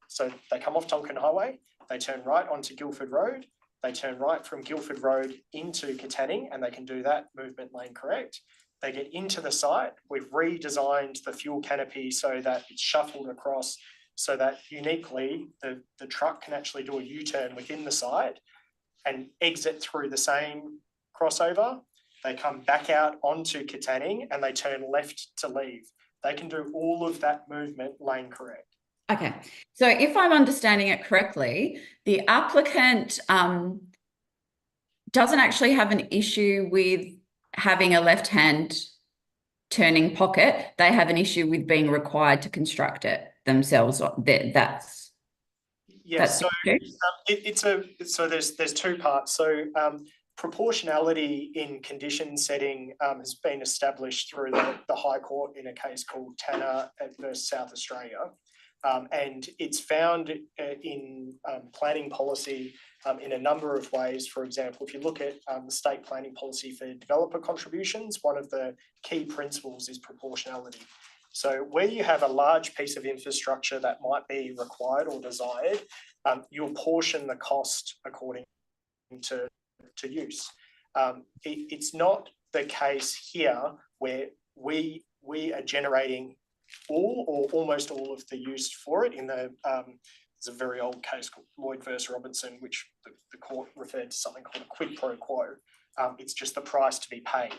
So they come off Tonkin Highway, they turn right onto Guildford Road, they turn right from Guildford Road into Katanning, and they can do that movement lane correct. They get into the site. We've redesigned the fuel canopy so that it's shuffled across, so that uniquely the truck can actually do a U-turn within the site and exit through the same crossover. They come back out onto Katanning and they turn left to leave. They can do all of that movement lane correct. Okay, so if I'm understanding it correctly, the applicant doesn't actually have an issue with having a left-hand turning pocket. They have an issue with being required to construct it themselves. That's So there's two parts. So proportionality in condition setting has been established through the High Court in a case called Tanner versus South Australia. And it's found in planning policy in a number of ways. For example, if you look at the state planning policy for developer contributions, one of the key principles is proportionality. So where you have a large piece of infrastructure that might be required or desired, you'll portion the cost according to use. It's not the case here where we are generating all or almost all of the use for it. In the there's a very old case called Lloyd versus Robinson, which the court referred to something called a quid pro quo. It's just the price to be paid.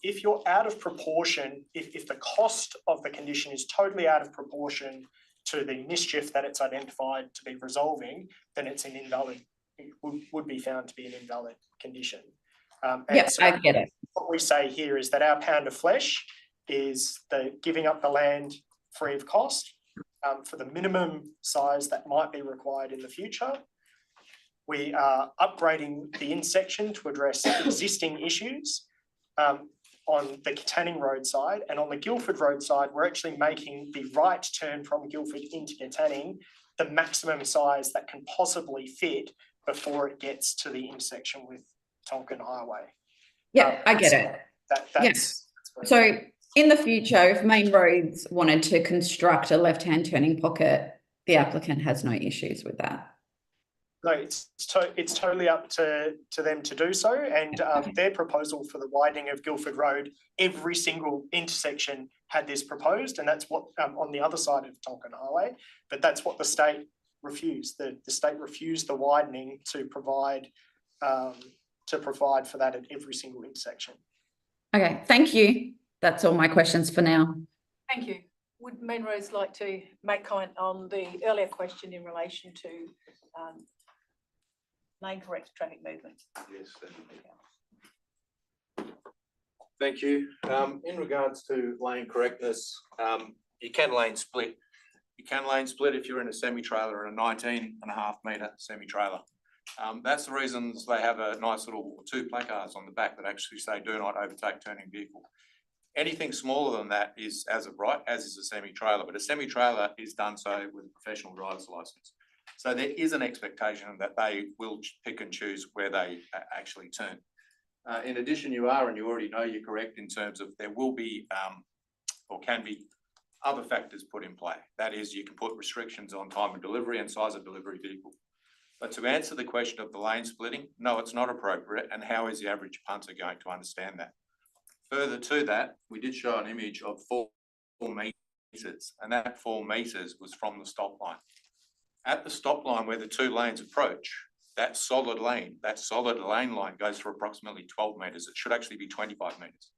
If you're out of proportion, if the cost of the condition is totally out of proportion to the mischief that it's identified to be resolving, then it's an invalid. It would be found to be an invalid condition. Yes, so I get it. What we say here is that our pound of flesh is the giving up the land free of cost for the minimum size that might be required in the future. We are upgrading the intersection to address existing issues on the Katanning Road side, and on the Guildford Road side, we're actually making the right turn from Guildford into Katanning the maximum size that can possibly fit before it gets to the intersection with Tonkin Highway. Yeah, I get it. That's so in the future, if Main Roads wanted to construct a left-hand turning pocket, the applicant has no issues with that. No, it's totally up to them to do so, and their proposal for the widening of Guildford Road, every single intersection had this proposed, and that's what on the other side of Tonkin Highway, but that's what the state refused. The state refused the widening to provide for that at every single intersection. Okay, thank you. That's all my questions for now. Thank you. Would Main Roads like to make comment on the earlier question in relation to lane correct traffic movement? Yes. Thank you. In regards to lane correctness, you can lane split. You can lane split if you're in a semi-trailer and a 19.5 metre semi-trailer. That's the reasons they have a nice little 2 placards on the back that actually say do not overtake turning vehicle. Anything smaller than that is as of right, as is a semi-trailer, but a semi-trailer is done so with a professional driver's license. So there is an expectation that they will pick and choose where they actually turn. In addition, you already know you're correct in terms of there will be or can be other factors put in play. That is, you can put restrictions on time of delivery and size of delivery vehicle. But to answer the question of the lane splitting, no, it's not appropriate. And how is the average punter going to understand that? Further to that, we did show an image of 4 meters, and that 4 meters was from the stop line. At the stop line where the 2 lanes approach, that solid lane line goes for approximately 12 meters. It should actually be 25 meters.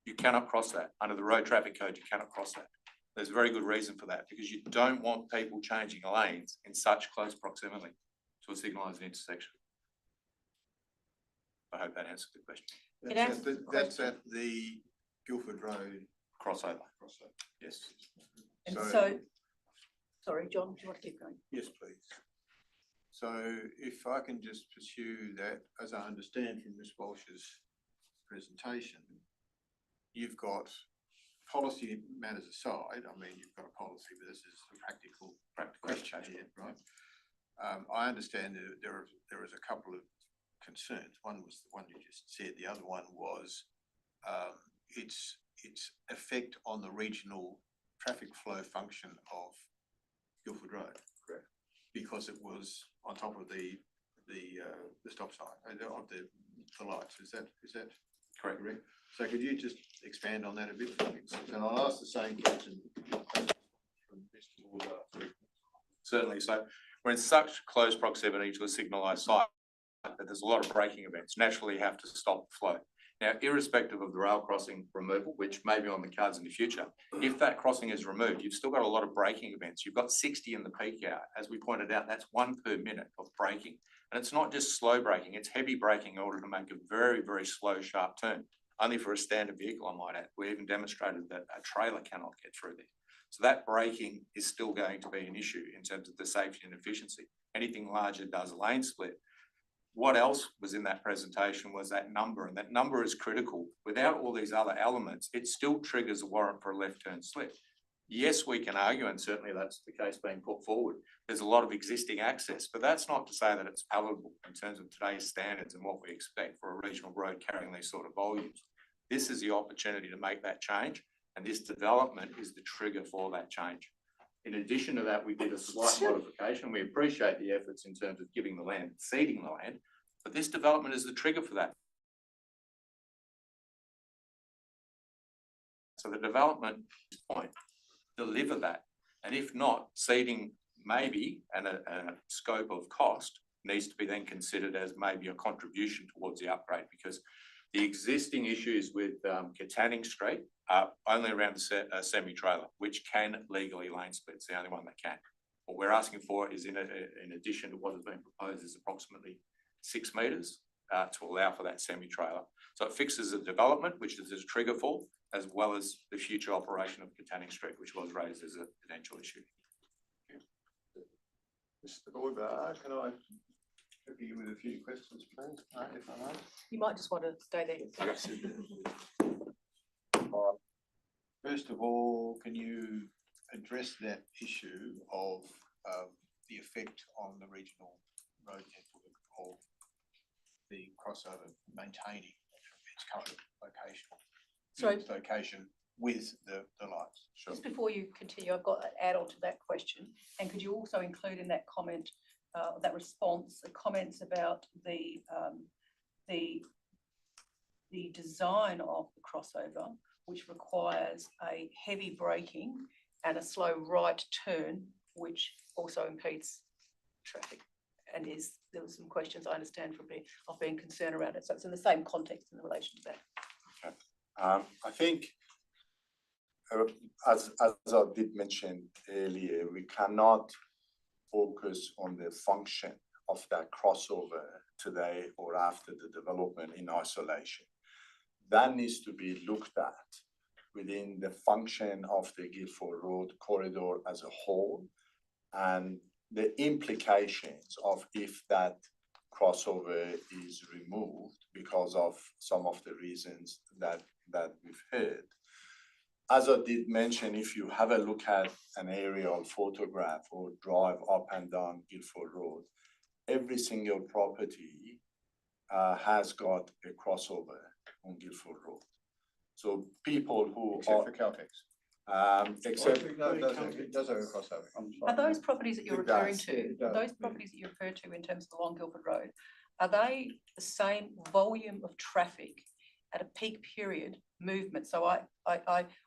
You cannot cross that. Under the road traffic code, you cannot cross that. There's a very good reason for that, because you don't want people changing lanes in such close proximity to a signalised intersection. I hope that answers the question. That's at the Guildford Road Crossover. Yes. And so, sorry, John, do you want to keep going? Yes, please. So if I can just pursue that, as I understand from Ms Walsh's presentation, you've got policy matters aside. I mean, you've got a policy, but this is a practical question here, right? I understand that there is a couple of concerns. One was the one you just said. The other one was its effect on the regional traffic flow function of Guildford Road. Correct. Because it was on top of the stop sign of the lights. Is that correct? Correct. So could you just expand on that a bit, please? And I'll ask the same question from Mr. Ward. Certainly. So we're in such close proximity to a signalised site that there's a lot of braking events. Naturally, you have to stop the flow. Now, irrespective of the rail crossing removal, which may be on the cards in the future, if that crossing is removed, you've still got a lot of braking events. You've got 60 in the peak hour. As we pointed out, that's 1 per minute of braking. And it's not just slow braking, it's heavy braking in order to make a very, very slow, sharp turn. Only for a standard vehicle, I might add. We even demonstrated that a trailer cannot get through there. So that braking is still going to be an issue in terms of the safety and efficiency. Anything larger does a lane split. What else was in that presentation was that number, and that number is critical. Without all these other elements, it still triggers a warrant for a left turn slip. Yes, we can argue, and certainly that's the case being put forward. There's a lot of existing access, but that's not to say that it's palatable in terms of today's standards and what we expect for a regional road carrying these sort of volumes. This is the opportunity to make that change, and this development is the trigger for that change. In addition to that, we did a slight modification. We appreciate the efforts in terms of giving the land, ceding the land, but this development is the trigger for that. So the development point, deliver that. And if not, ceding maybe, and a scope of cost needs to be then considered as maybe a contribution towards the upgrade, because the existing issues with Katanning Street are only around the semi-trailer, which can legally lane split. It's the only one that can. What we're asking for is, in addition to what has been proposed, is approximately 6 meters to allow for that semi-trailer. So it fixes the development, which is a trigger for, as well as the future operation of Katanning Street, which was raised as a potential issue. Mr. Boybar, can I help you with a few questions, please, if I may? You might just want to stay there. First of all, can you address that issue of the effect on the regional road network of the crossover maintaining its current location with the lights? Sure. Just before you continue, I've got an add-on to that question. And could you also include in that comment, that response, the comments about the design of the crossover, which requires a heavy braking and a slow right turn, which also impedes traffic, and there were some questions I understand from being concerned around it. So it's in the same context in relation to that. Okay. I think, as I did mention earlier, we cannot focus on the function of that crossover today or after the development in isolation. That needs to be looked at within the function of the Guildford Road corridor as a whole, and the implications of if that crossover is removed because of some of the reasons that we've heard. As I did mention, if you have a look at an aerial photograph or drive up and down Guildford Road, every single property has got a crossover on Guildford Road. So people who except for Caltex. Except, No, it does have a crossover. Are those properties that you're It referring does, to, it does, those yeah. properties that you refer to in terms of along Guildford Road, are they the same volume of traffic at a peak period movement? So I'm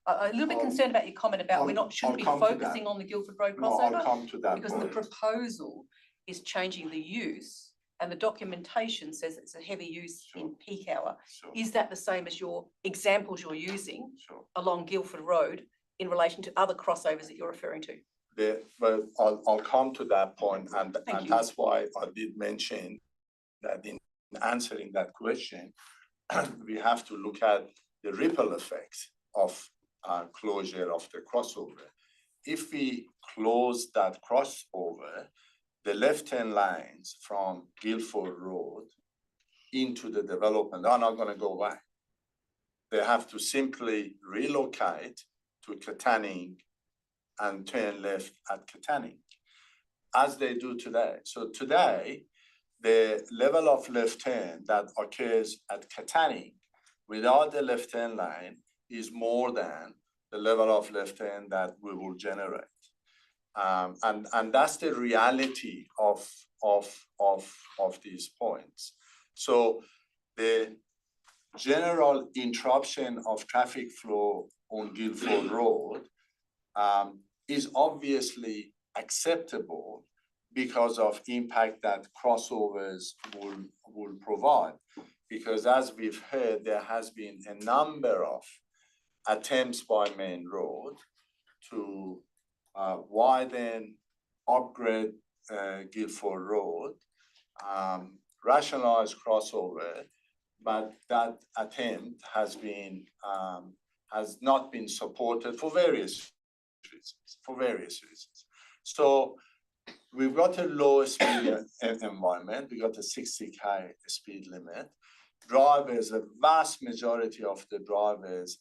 a little bit concerned about your comment about we're not, shouldn't be I'll come to that. focusing on the Guildford Road no, I'll crossover, come to that because the point. proposal is changing the use and the documentation says it's a heavy use in peak hour. Sure, Is that the same as your examples you're using sure. along Guildford Road in relation to other crossovers that you're referring to? But I'll come to that point, and Thank you. that's why I did mention that in answering that question, we have to look at the ripple effects of closure of the crossover. If we close that crossover, the left-hand lanes from Guildford Road into the development are not going to go away. They have to simply relocate to Katanning and turn left at Katanning, as they do today. So today, the level of left turn that occurs at Katanning without the left turn lane is more than the level of left turn that we will generate. And that's the reality of these points. So the general interruption of traffic flow on Guildford Road is obviously acceptable because of impact that crossovers will provide. Because as we've heard, there has been a number of attempts by Main Road to widen, upgrade Guildford Road, rationalize crossover, but that attempt has not been supported for various reasons. So we've got a low speed environment. We got a 60k speed limit. Drivers, a vast majority of the drivers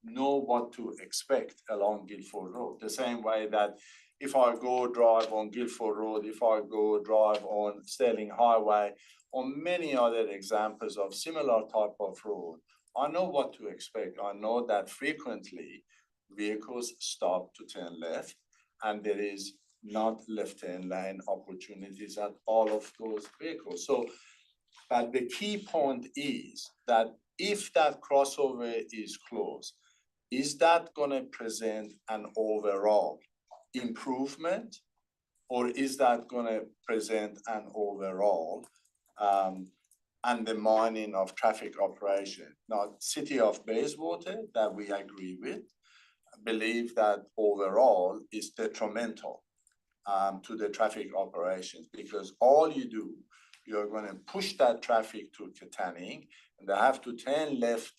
know what to expect along Guildford Road. The same way that if I go drive on Guildford Road, if I go drive on Sterling Highway, or many other examples of similar type of road, I know what to expect. I know that frequently vehicles stop to turn left, and there is not left turn lane opportunities at all of those vehicles. So, but the key point is that if that crossover is closed, is that going to present an overall improvement, or is that going to present an overall undermining of traffic operation? Now, City of Bayswater, that we agree with, believe that overall is detrimental to the traffic operations, because all you do, you're going to push that traffic to Katanning, and they have to turn left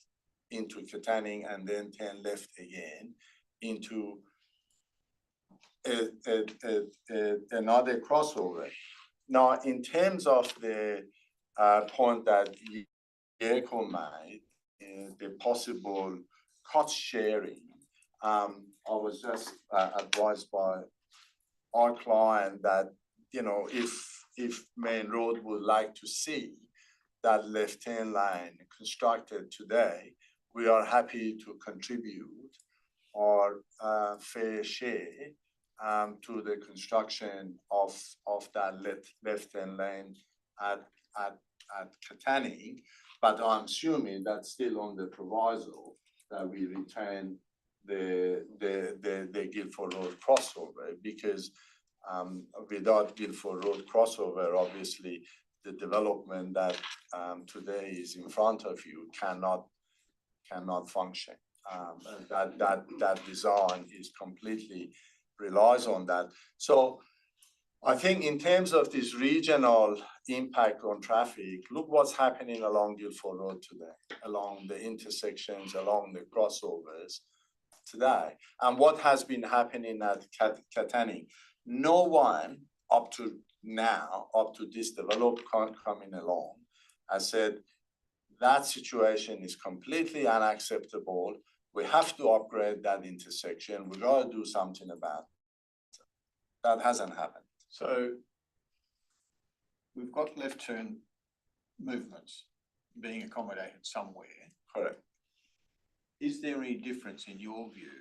into Katanning and then turn left again into another crossover. Now, in terms of the point that Yeko made, the possible cost sharing, I was just advised by our client that, you know, if Main Road would like to see that left turn lane constructed today, we are happy to contribute our fair share to the construction of that left turn lane at Katanning. But I'm assuming that's still on the proviso that we retain the Guildford Road crossover, because without Guildford Road crossover, obviously the development that today is in front of you cannot function. That design is completely relies on that. So I think in terms of this regional impact on traffic, look what's happening along Guildford Road today, along the intersections, along the crossovers today, and what has been happening at Katanning. No one up to now, up to this development coming along, has said that situation is completely unacceptable. We have to upgrade that intersection. We got to do something about it. That hasn't happened. So we've got left turn movements being accommodated somewhere. Correct. Is there any difference in your view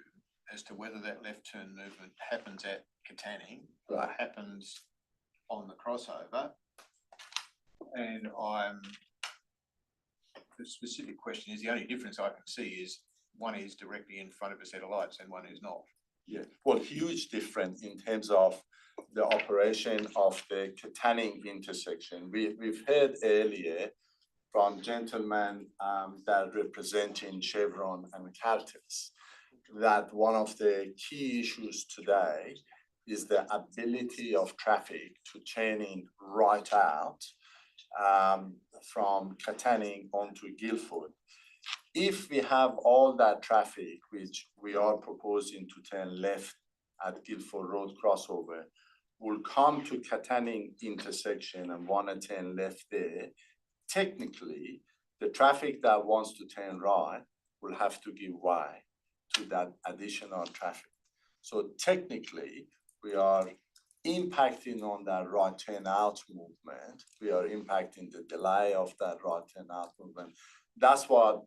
as to whether that left turn movement happens at Katanning or happens on the crossover. And the specific question is, the only difference I can see is one is directly in front of a set of lights and one is not. Yeah, well, huge difference in terms of the operation of the Katanning intersection. We've heard earlier from gentlemen that representing Chevron and Caltex that one of the key issues today is the ability of traffic to turn in right out from Katanning onto Guildford. If we have all that traffic, which we are proposing to turn left at Guildford Road crossover, will come to Katanning intersection and want to turn left there, technically, the traffic that wants to turn right will have to give way to that additional traffic. So technically, we are impacting on that right turn out movement. We are impacting the delay of that right turn out movement. That's what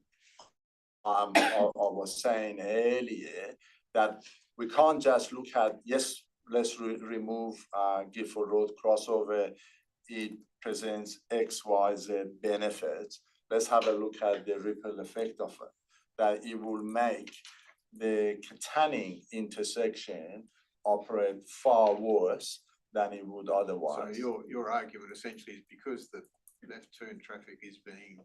I was saying earlier, that we can't just look at, yes, let's remove Guildford Road crossover. It presents X, Y, Z benefits. Let's have a look at the ripple effect of it, that it will make the Katanning intersection operate far worse than it would otherwise. So your argument essentially is because the left turn traffic is being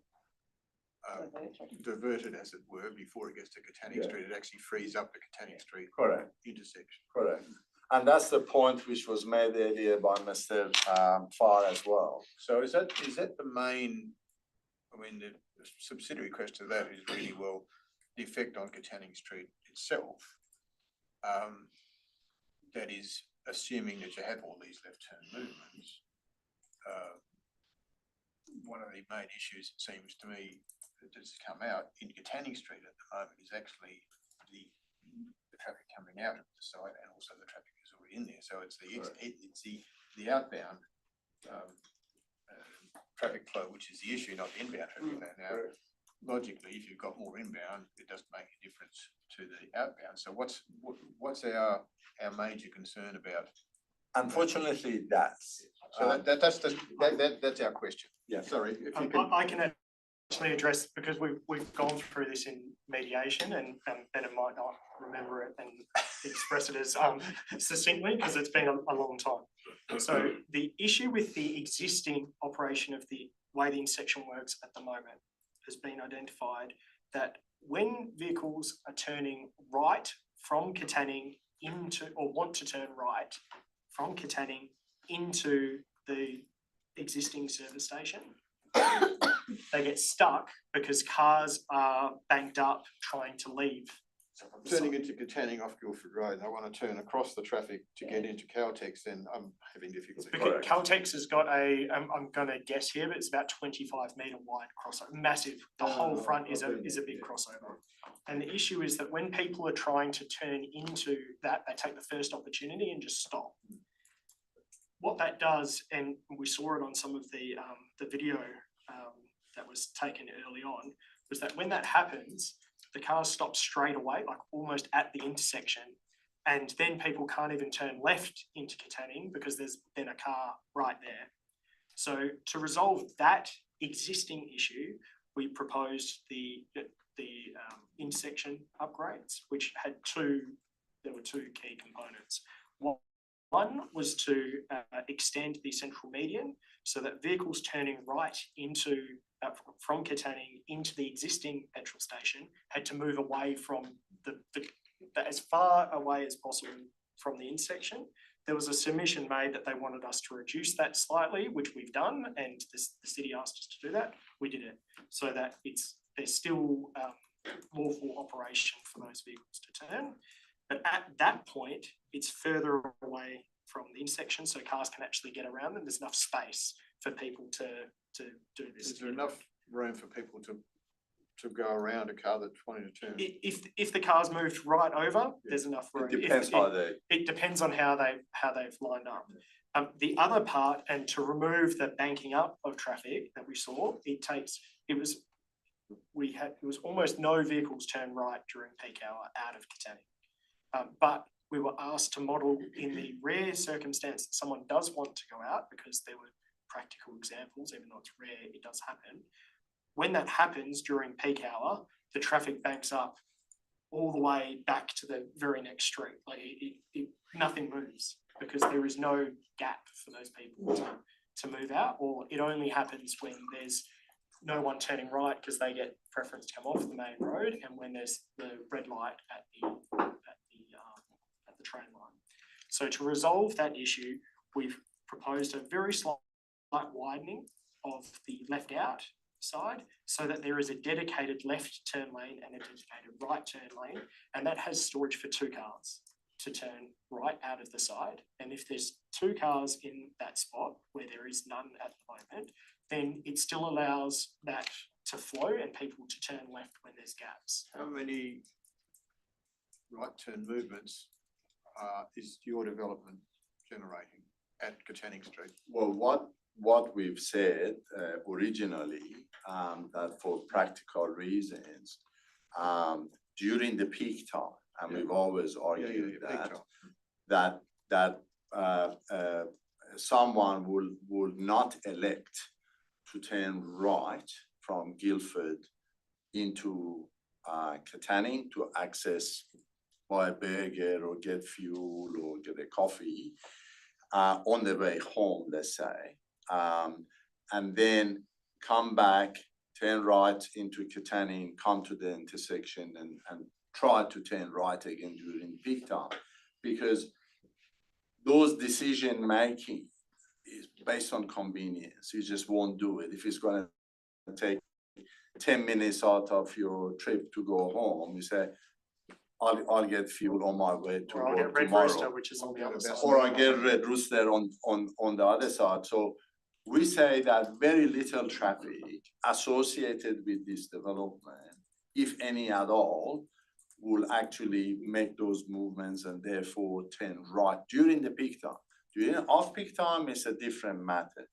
diverted, as it were, before it gets to Katanning Street, it actually frees up the Katanning Street intersection. Correct. And that's the point which was made earlier by Mr. Farr as well. So is that the main, I mean, the subsidiary question to that is really, well, the effect on Katanning Street itself, that is assuming that you have all these left turn movements. One of the main issues, it seems to me, that has come out in Katanning Street at the moment is actually the traffic coming out of the site, and also the traffic is already in there. So it's the outbound traffic flow which is the issue, not the inbound traffic flow. Now, logically, if you've got more inbound, it doesn't make a difference to the outbound. So what's our major concern about? Unfortunately, it does. So that's our question. Yeah. Sorry, if you can. I can actually address, because we've gone through this in mediation, and Ben might not remember it and express it as succinctly, because it's been a long time. So the issue with the existing operation of the way the intersection works at the moment has been identified that when vehicles are turning right from Katanning into, or want to turn right from Katanning into the existing service station, they get stuck because cars are banked up trying to leave. So if I'm turning into Katanning off Guildford Road and I want to turn across the traffic to get into Caltex, then I'm having difficulty. Because Caltex has got I'm going to guess here, but it's about 25 metre wide crossover, massive. The whole front is a big crossover. And the issue is that when people are trying to turn into that, they take the first opportunity and just stop. What that does, and we saw it on some of the video that was taken early on, was that when that happens, the cars stop straight away, like almost at the intersection, and then people can't even turn left into Katanning because there's then a car right there. So to resolve that existing issue, we proposed the intersection upgrades, which had there were two key components. One was to extend the central median so that vehicles turning right into from Katanning into the existing petrol station had to move away from as far away as possible from the intersection. There was a submission made that they wanted us to reduce that slightly, which we've done, and the city asked us to do that. We did it so that there's still lawful operation for those vehicles to turn. But at that point, it's further away from the intersection, so cars can actually get around them. There's enough space for people to do this. Is there enough room for people to go around a car that's wanting to turn? If the car's moved right over, there's enough room. It depends it depends on how they've lined up. The other part, and to remove the banking up of traffic that we saw, it was almost no vehicles turn right during peak hour out of Katanning. But we were asked to model in the rare circumstance that someone does want to go out, because there were practical examples, even though it's rare, it does happen. When that happens during peak hour, the traffic banks up all the way back to the very next street. Like nothing moves, because there is no gap for those people to move out, or it only happens when there's no one turning right because they get preference to come off the main road, and when there's the red light at the train line. So to resolve that issue, we've proposed a very slight widening of the left out side, so that there is a dedicated left turn lane and a dedicated right turn lane, and that has storage for 2 cars to turn right out of the side. And if there's 2 cars in that spot where there is none at the moment, then it still allows that to flow and people to turn left when there's gaps. How many right turn movements is your development generating at Katanning Street? Well, what we've said originally, that for practical reasons, during the peak time, and we've always argued that someone will not elect to turn right from Guildford into Katanning to access, buy a burger or get fuel or get a coffee on the way home, let's say, and then come back, turn right into Katanning, come to the intersection and try to turn right again during peak time, because those decision making is based on convenience. You just won't do it. If it's going to take 10 minutes out of your trip to go home, you say, I'll get fuel on my way to work tomorrow. Which is on the other side. Or I get Red Rooster on the other side. So we say that very little traffic associated with this development, if any at all, will actually make those movements and therefore turn right during the peak time. During off-peak time is a different matter.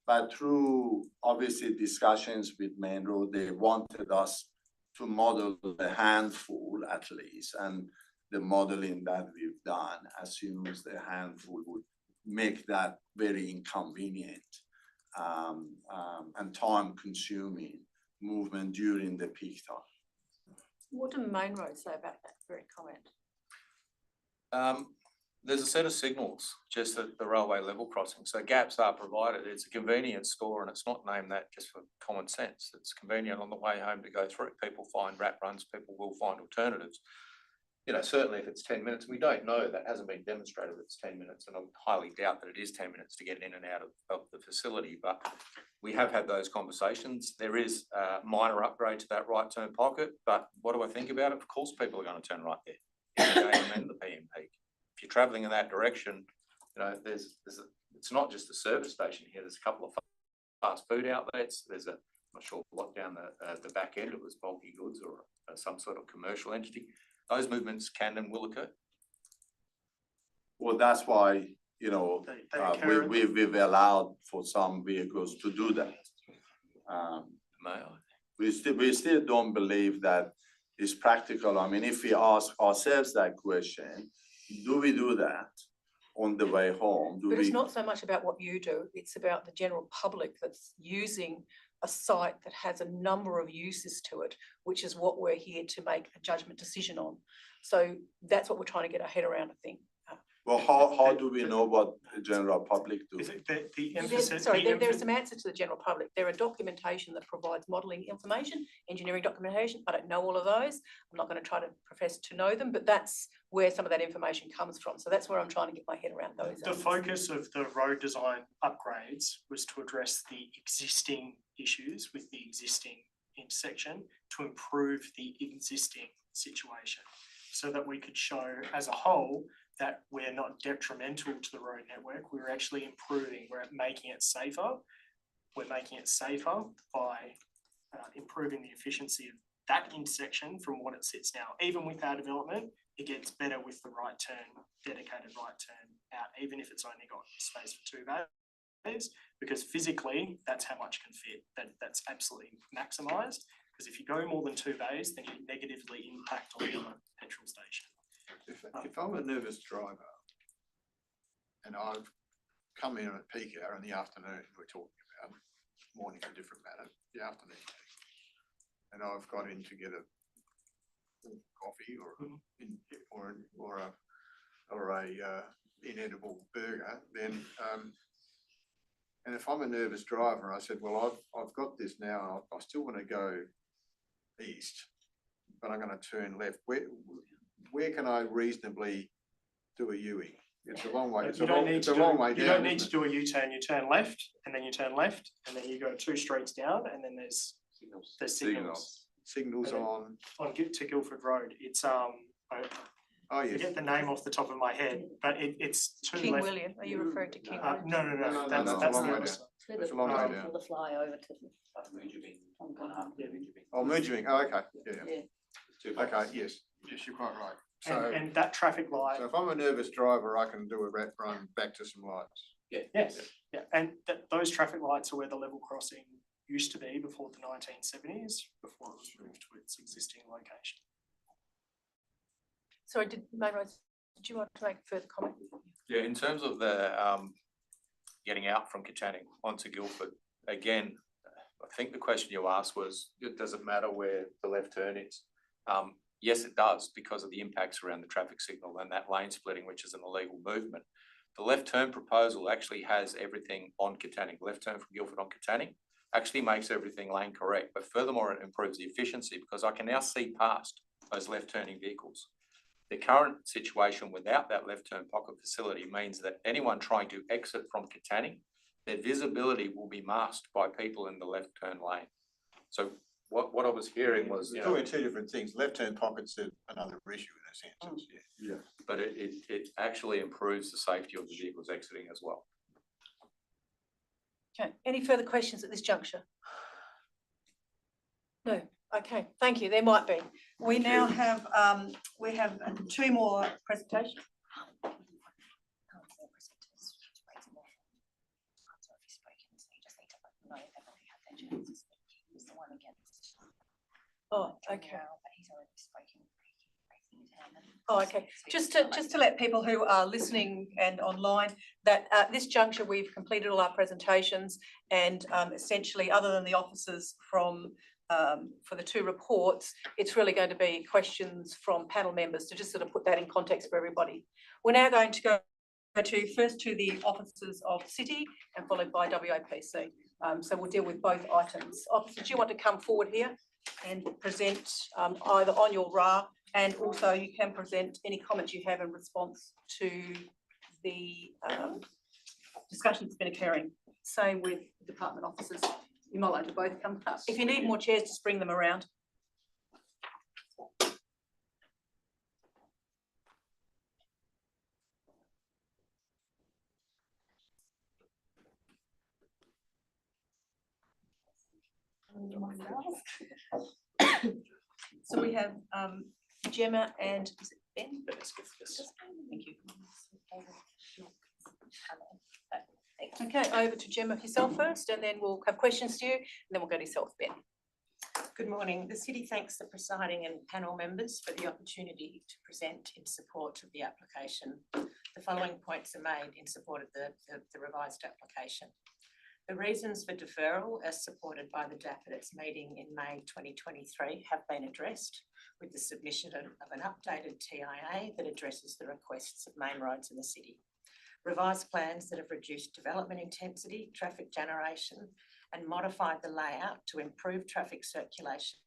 But through obviously discussions with Main Road, they wanted us to model a handful at least, and the modeling that we've done assumes the handful would make that very inconvenient and time-consuming movement during the peak time. What do Main Road say about that very comment? There's a set of signals just at the railway level crossing, so gaps are provided. It's a convenience store, and it's not named that just for common sense. It's convenient on the way home to go through. People find wrap runs, people will find alternatives. You know, certainly if it's 10 minutes, we don't know, that hasn't been demonstrated that it's 10 minutes, and I highly doubt that it is 10 minutes to get in and out of the facility, but we have had those conversations. There is a minor upgrade to that right turn pocket, but what do I think about it? Of course people are going to turn right there in the AM and the PM peak. If you're travelling in that direction, you know, it's not just a service station here. There's a couple of fast food outlets. There's I'm not sure what down the back end, it was bulky goods or some sort of commercial entity. Those movements can and will occur. Well, that's why, you know, we've allowed for some vehicles to do that. We still don't believe that it's practical. I mean, if we ask ourselves that question, do we do that on the way home? But it's not so much about what you do, it's about the general public that's using a site that has a number of uses to it, which is what we're here to make a judgment decision on. So that's what we're trying to get our head around, I think. Well, how do we know what the general public do? There's some answers to the general public. There are documentation that provides modelling information, engineering documentation. I don't know all of those. I'm not going to try to profess to know them, but that's where some of that information comes from. So that's where I'm trying to get my head around those. The focus of the road design upgrades was to address the existing issues with the existing intersection to improve the existing situation, so that we could show as a whole that we're not detrimental to the road network. We're actually improving, we're making it safer. We're making it safer by improving the efficiency of that intersection from what it sits now. Even with our development, it gets better with the right turn, dedicated right turn out, even if it's only got space for 2 bays, because physically that's how much can fit. That's absolutely maximised, because if you go more than 2 bays, then you negatively impact on the petrol station. if I'm a nervous driver and I've come in at peak hour in the afternoon, we're talking about, morning's a different matter, the afternoon, and I've got in to get a coffee or a inedible burger, then and if I'm a nervous driver, I said, well, I've got this now, I still want to go east, but I'm going to turn left. Where can I reasonably do a U-ing? It's a long way. It's a long way down. You don't need to do a U-turn. You turn left, and then you turn left, and then you go 2 streets down, and then there's signals. Signals on To Guildford Road. It's Oh, yes. Forget the name off the top of my head, but it's to the King left. William, are you referring to King William? No, No, that's that's a the long way other down. side. It's a long way down. For the flyover to. Oh, Moodgewing. Oh, okay. Yeah. Yeah. Okay. Yes. Yes, you're quite right. So, And that traffic light, so if I'm a nervous driver, I can do a rat run back to some lights. yes, yeah, and those traffic lights are where the level crossing used to be before the 1970s, before it was moved to its existing location. Sorry, Main Roads, did you want to make a further comment? Yeah, in terms of the getting out from Katanning onto Guildford, again, I think the question you asked was, does it matter where the left turn is? Yes, it does, because of the impacts around the traffic signal and that lane splitting, which is an illegal movement. The left turn proposal actually has everything on Katanning. Left turn from Guildford on Katanning actually makes everything lane correct, but furthermore, it improves the efficiency because I can now see past those left turning vehicles. The current situation without that left turn pocket facility means that anyone trying to exit from Katanning, their visibility will be masked by people in the left turn lane. So what I was hearing was, We're talking two different things. Left turn pockets are another issue in a sense. Yeah. but it actually improves the safety of the vehicles exiting as well. Okay, any further questions at this juncture? No, okay, thank you, there might be. We now have, we have 2 more presentations. Oh, okay. Oh, okay. Just to let people who are listening and online that at this juncture we've completed all our presentations, and essentially, other than the officers from for the 2 reports, it's really going to be questions from panel members to just sort of put that in context for everybody. We're now going to go first to the officers of City and followed by WAPC. So we'll deal with both items. Officers, do you want to come forward here and present either on your RA, and also you can present any comments you have in response to the discussion that's been occurring. Same with department officers. You might like to both come up. If you need more chairs, just bring them around. So we have Gemma and is it Ben? Thank you. Okay, over to Gemma yourself first, and then we'll have questions to you, and then we'll go to yourself, Ben. Good morning. The City thanks the presiding and panel members for the opportunity to present in support of the application. The following points are made in support of the revised application. The reasons for deferral, as supported by the DAP at its meeting in May 2023, have been addressed with the submission of an updated TIA that addresses the requests of main roads in the city. Revised plans that have reduced development intensity, traffic generation, and modified the layout to improve traffic circulation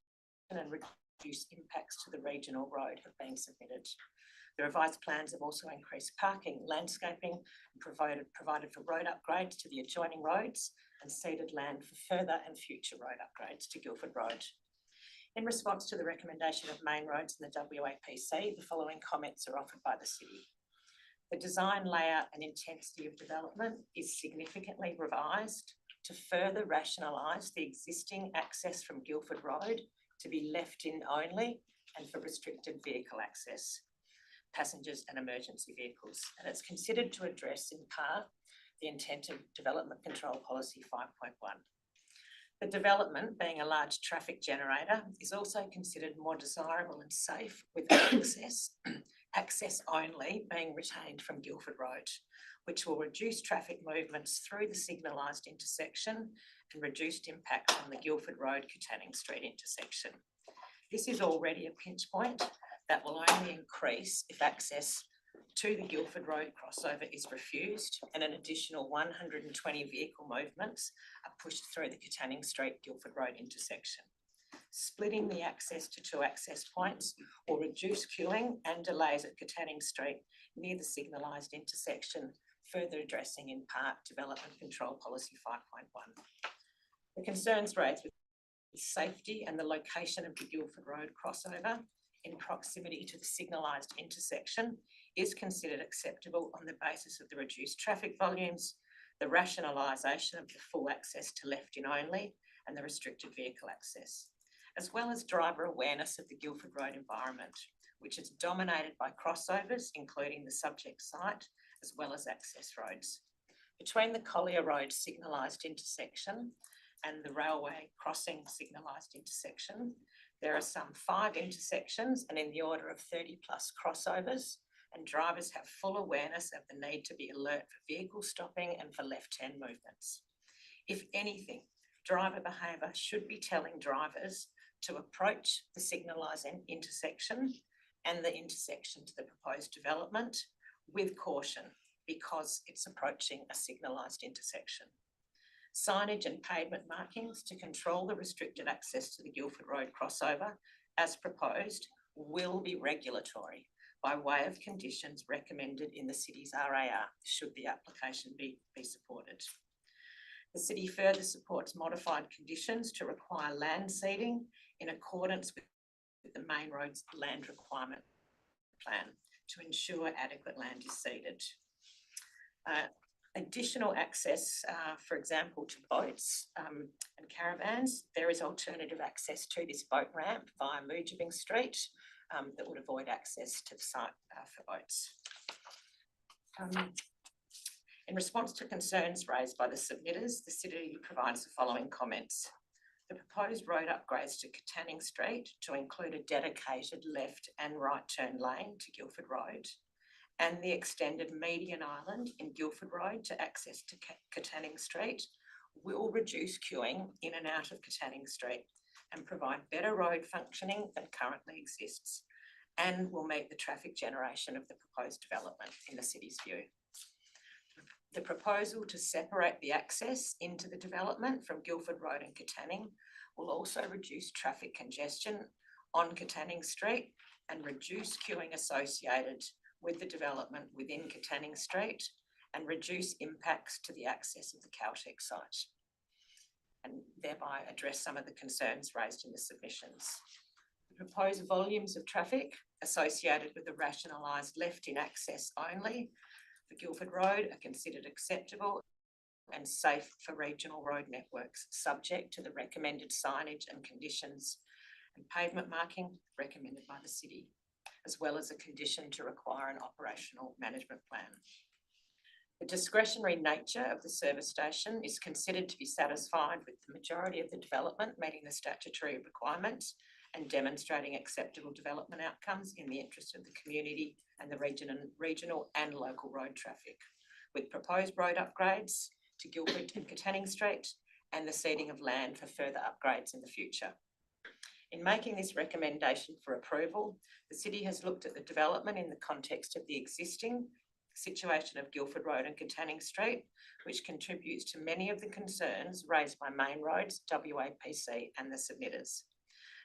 and reduce impacts to the regional road have been submitted. The revised plans have also increased parking, landscaping, and provided for road upgrades to the adjoining roads and ceded land for further and future road upgrades to Guildford Road. In response to the recommendation of main roads and the WAPC, the following comments are offered by the city. The design, layout and intensity of development is significantly revised to further rationalise the existing access from Guildford Road to be left in only and for restricted vehicle access, passengers and emergency vehicles. And it's considered to address in part the intent of Development Control Policy 5.1. The development, being a large traffic generator, is also considered more desirable and safe with access only being retained from Guildford Road, which will reduce traffic movements through the signalised intersection and reduced impact on the Guildford Road Katanning Street intersection. This is already a pinch point that will only increase if access to the Guildford Road crossover is refused and an additional 120 vehicle movements are pushed through the Katanning Street Guildford Road intersection. Splitting the access to 2 access points will reduce queuing and delays at Katanning Street near the signalised intersection, further addressing in part Development Control Policy 5.1. The concerns raised with safety and the location of the Guildford Road crossover in proximity to the signalised intersection is considered acceptable on the basis of the reduced traffic volumes, the rationalisation of the full access to left-in only and the restricted vehicle access, as well as driver awareness of the Guildford Road environment, which is dominated by crossovers, including the subject site, as well as access roads. Between the Collier Road signalised intersection and the railway crossing signalised intersection, there are some 5 intersections and in the order of 30 plus crossovers, and drivers have full awareness of the need to be alert for vehicle stopping and for left-hand movements. If anything, driver behaviour should be telling drivers to approach the signalised intersection and the intersection to the proposed development with caution because it's approaching a signalised intersection. Signage and pavement markings to control the restricted access to the Guildford Road crossover, as proposed, will be regulatory by way of conditions recommended in the city's RAR, should the application be supported. The city further supports modified conditions to require land seeding in accordance with the Main Roads Land Requirement Plan to ensure adequate land is seeded. Additional access, for example, to boats and caravans, there is alternative access to this boat ramp via Moojibing Street that would avoid access to the site for boats. In response to concerns raised by the submitters, the city provides the following comments. The proposed road upgrades to Katanning Street to include a dedicated left and right turn lane to Guildford Road and the extended median island in Guildford Road to access to Katanning Street will reduce queuing in and out of Katanning Street and provide better road functioning than currently exists and will meet the traffic generation of the proposed development in the city's view. The proposal to separate the access into the development from Guildford Road and Katanning will also reduce traffic congestion on Katanning Street and reduce queuing associated with the development within Katanning Street and reduce impacts to the access of the Caltech site and thereby address some of the concerns raised in the submissions. The proposed volumes of traffic associated with the rationalised left-in access only for Guildford Road are considered acceptable and safe for regional road networks, subject to the recommended signage and conditions and pavement marking recommended by the city, as well as a condition to require an operational management plan. The discretionary nature of the service station is considered to be satisfied with the majority of the development meeting the statutory requirements and demonstrating acceptable development outcomes in the interest of the community and the regional and local road traffic, with proposed road upgrades to Guildford and Katanning Street and the ceding of land for further upgrades in the future. In making this recommendation for approval, the city has looked at the development in the context of the existing situation of Guildford Road and Katanning Street, which contributes to many of the concerns raised by Main Roads, WAPC and the submitters.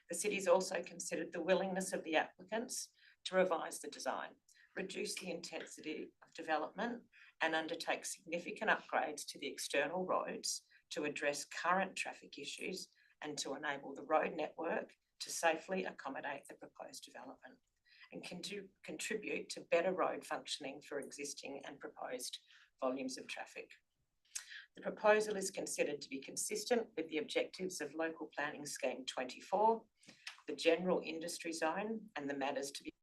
The city's also considered the willingness of the applicants to revise the design, reduce the intensity of development and undertake significant upgrades to the external roads to address current traffic issues and to enable the road network to safely accommodate the proposed development and contribute to better road functioning for existing and proposed volumes of traffic. The proposal is considered to be consistent with the objectives of Local Planning Scheme 24, the general industry zone and the matters to be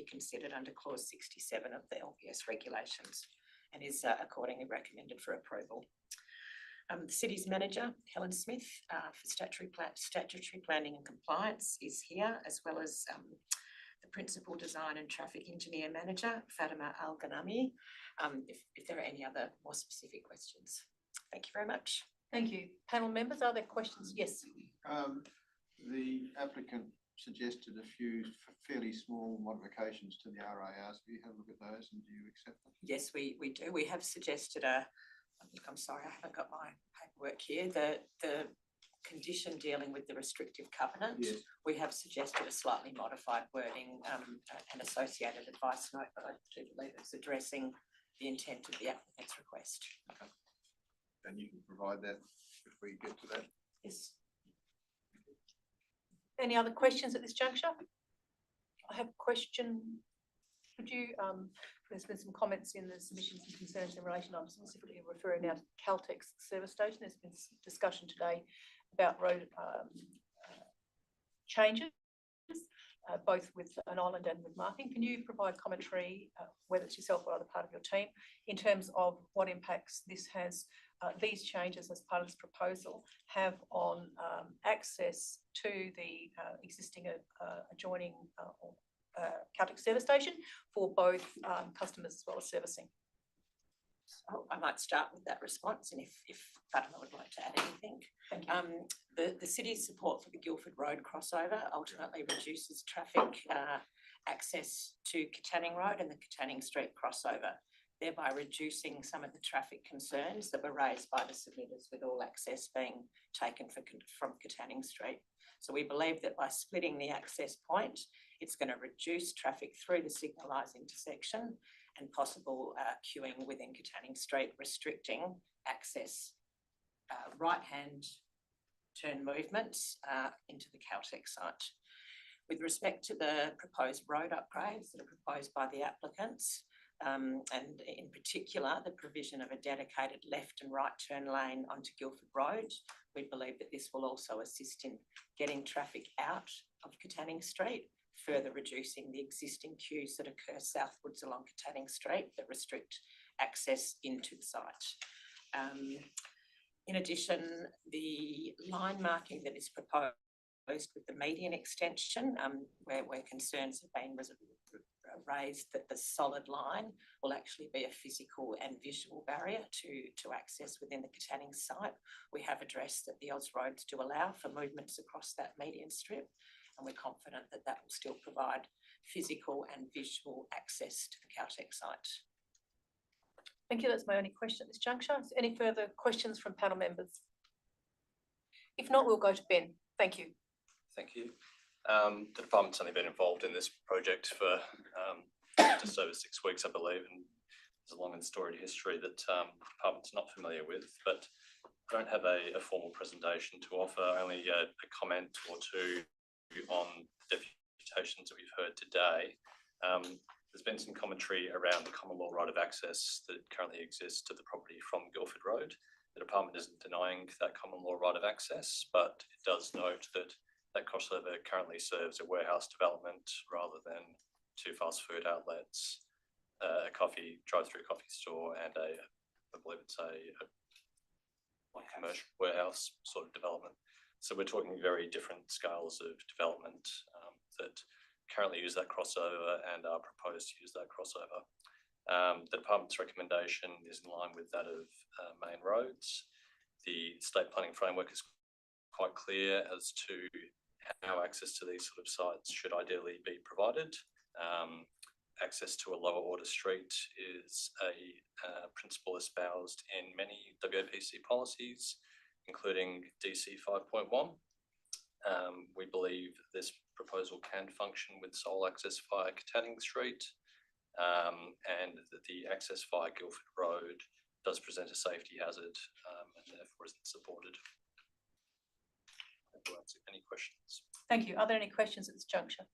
considered under clause 67 of the LPS regulations and is accordingly recommended for approval. The city's manager, Helen Smith, for statutory planning and compliance is here, as well as the principal design and traffic engineer manager, Fatima Al Ghanami, if there are any other more specific questions. Thank you very much. Thank you. Panel members, are there questions? Yes. The applicant suggested a few fairly small modifications to the RARs. Have you had a look at those and do you accept them? Yes, we do. We have suggested I'm sorry, I haven't got my paperwork here. The condition dealing with the restrictive covenant, Yes. we have suggested a slightly modified wording, an associated advice note, but I do believe it's addressing the intent of the applicant's request. And you can provide that if we get to that. Yes. Any other questions at this juncture? I have a question. Could you, there's been some comments in the submissions and concerns in relation, I'm specifically referring now to Caltex service station. There's been discussion today about road changes, both with an island and with marking. Can you provide commentary, whether it's yourself or other part of your team, in terms of what impacts this has, these changes as part of this proposal have on access to the existing adjoining Caltex service station for both customers as well as servicing? So I might start with that response, and if Fatima would like to add anything. Thank you. The city's support for the Guildford Road crossover ultimately reduces traffic access to Katanning Road and the Katanning Street crossover, thereby reducing some of the traffic concerns that were raised by the submitters with all access being taken from Katanning Street. So we believe that by splitting the access point, it's going to reduce traffic through the signalised intersection and possible queuing within Katanning Street, restricting access, right-hand turn movements into the Caltex site. With respect to the proposed road upgrades that are proposed by the applicants, and in particular, the provision of a dedicated left and right turn lane onto Guildford Road, we believe that this will also assist in getting traffic out of Katanning Street, further reducing the existing queues that occur southwards along Katanning Street that restrict access into the site. In addition, the line marking that is proposed with the median extension, where concerns have been raised that the solid line will actually be a physical and visual barrier to access within the Katanning site. We have addressed that the Oz roads do allow for movements across that median strip, and we're confident that that will still provide physical and visual access to the Caltex site. Thank you. That's my only question at this juncture. Any further questions from panel members? If not, we'll go to Ben. Thank you. Thank you. The department's only been involved in this project for just over 6 weeks, I believe, and there's a long and storied history that the department's not familiar with, but I don't have a formal presentation to offer, only a comment or two on the deputations that we've heard today. There's been some commentary around the common law right of access that currently exists to the property from Guildford Road. The department isn't denying that common law right of access, but it does note that that crossover currently serves a warehouse development rather than 2 fast food outlets, a drive-through coffee store, and I believe it's a commercial warehouse sort of development. So we're talking very different scales of development that currently use that crossover and are proposed to use that crossover. The department's recommendation is in line with that of main roads. The state planning framework is quite clear as to how access to these sort of sites should ideally be provided. Access to a lower order street is a principle espoused in many WPC policies, including DC 5.1. We believe this proposal can function with sole access via Katanning Street, and that the access via Guildford Road does present a safety hazard and therefore isn't supported. Any questions? Thank you. Are there any questions at this juncture?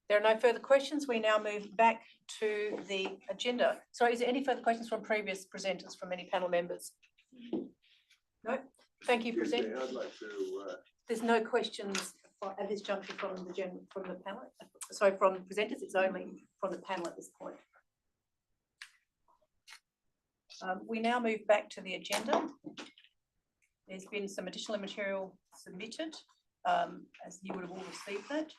There are no further questions. We now move back to the agenda. Sorry, is there any further questions from previous presenters from any panel members? No? Thank you, presenter. I'd like to. There's no questions at this juncture from the panel. Sorry, from presenters. It's only from the panel at this point. We now move back to the agenda. There's been some additional material submitted, as you would have all received that.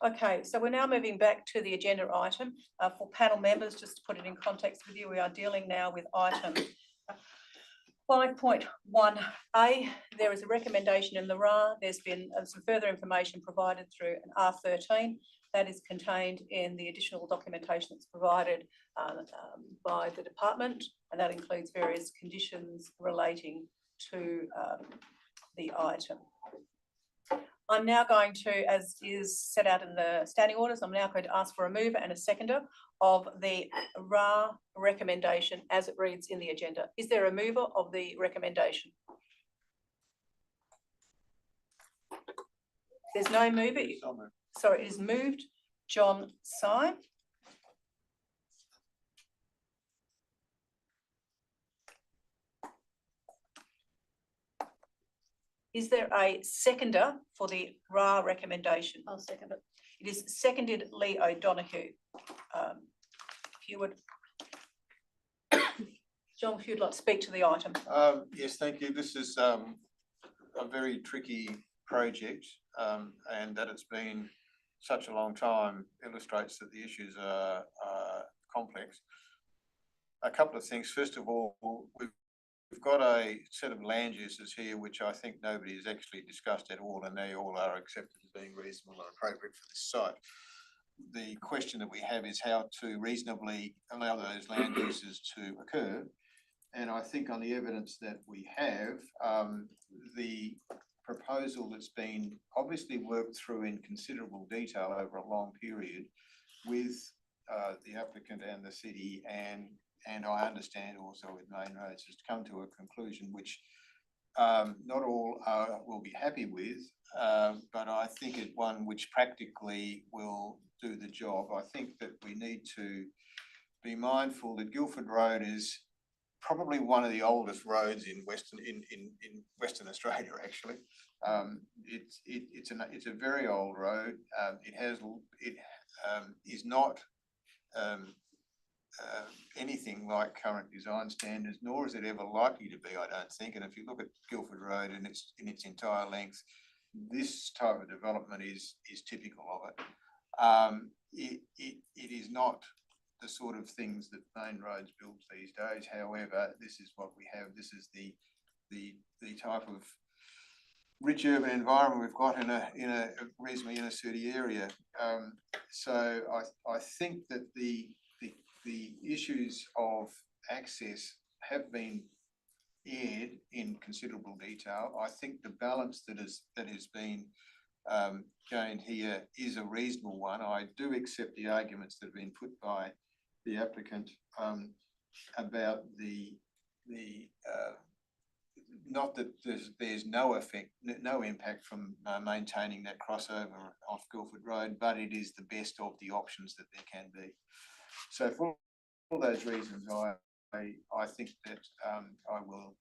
Okay, so we're now moving back to the agenda item. For panel members, just to put it in context with you, we are dealing now with item 5.1A. There is a recommendation in the RA. There's been some further information provided through an R13 that is contained in the additional documentation that's provided by the department, and that includes various conditions relating to the item. I'm now going to, as is set out in the standing orders, I'm now going to ask for a mover and a seconder of the RA recommendation as it reads in the agenda. Is there a mover of the recommendation? There's no mover. Sorry, it is moved. John Sy. Is there a seconder for the RA recommendation? I'll second it. It is seconded Lee O'Donoghue. If you would, John, if you'd like to speak to the item. Yes, thank you. This is a very tricky project, and that it's been such a long time illustrates that the issues are complex. A couple of things. First of all, we've got a set of land uses here, which I think nobody has actually discussed at all, and they all are accepted as being reasonable and appropriate for this site. The question that we have is how to reasonably allow those land uses to occur. And I think on the evidence that we have, the proposal that's been obviously worked through in considerable detail over a long period with the applicant and the city, and I understand also with Main Roads, has come to a conclusion which not all will be happy with, but I think it's one which practically will do the job. I think that we need to be mindful that Guildford Road is probably one of the oldest roads in Western Australia. Actually, it's a very old road. It is not anything like current design standards, nor is it ever likely to be, I don't think. And if you look at Guildford Road in its entire length, this type of development is typical of it. It is not the sort of things that Main Roads builds these days. However, this is what we have. This is the type of rich urban environment we've got in a reasonably inner city area. So I think that the issues of access have been aired in considerable detail. I think the balance that has been gained here is a reasonable one. I do accept the arguments that have been put by the applicant about the not that there's no impact from maintaining that crossover off Guildford Road, but it is the best of the options that there can be. So for all those reasons, I think that I will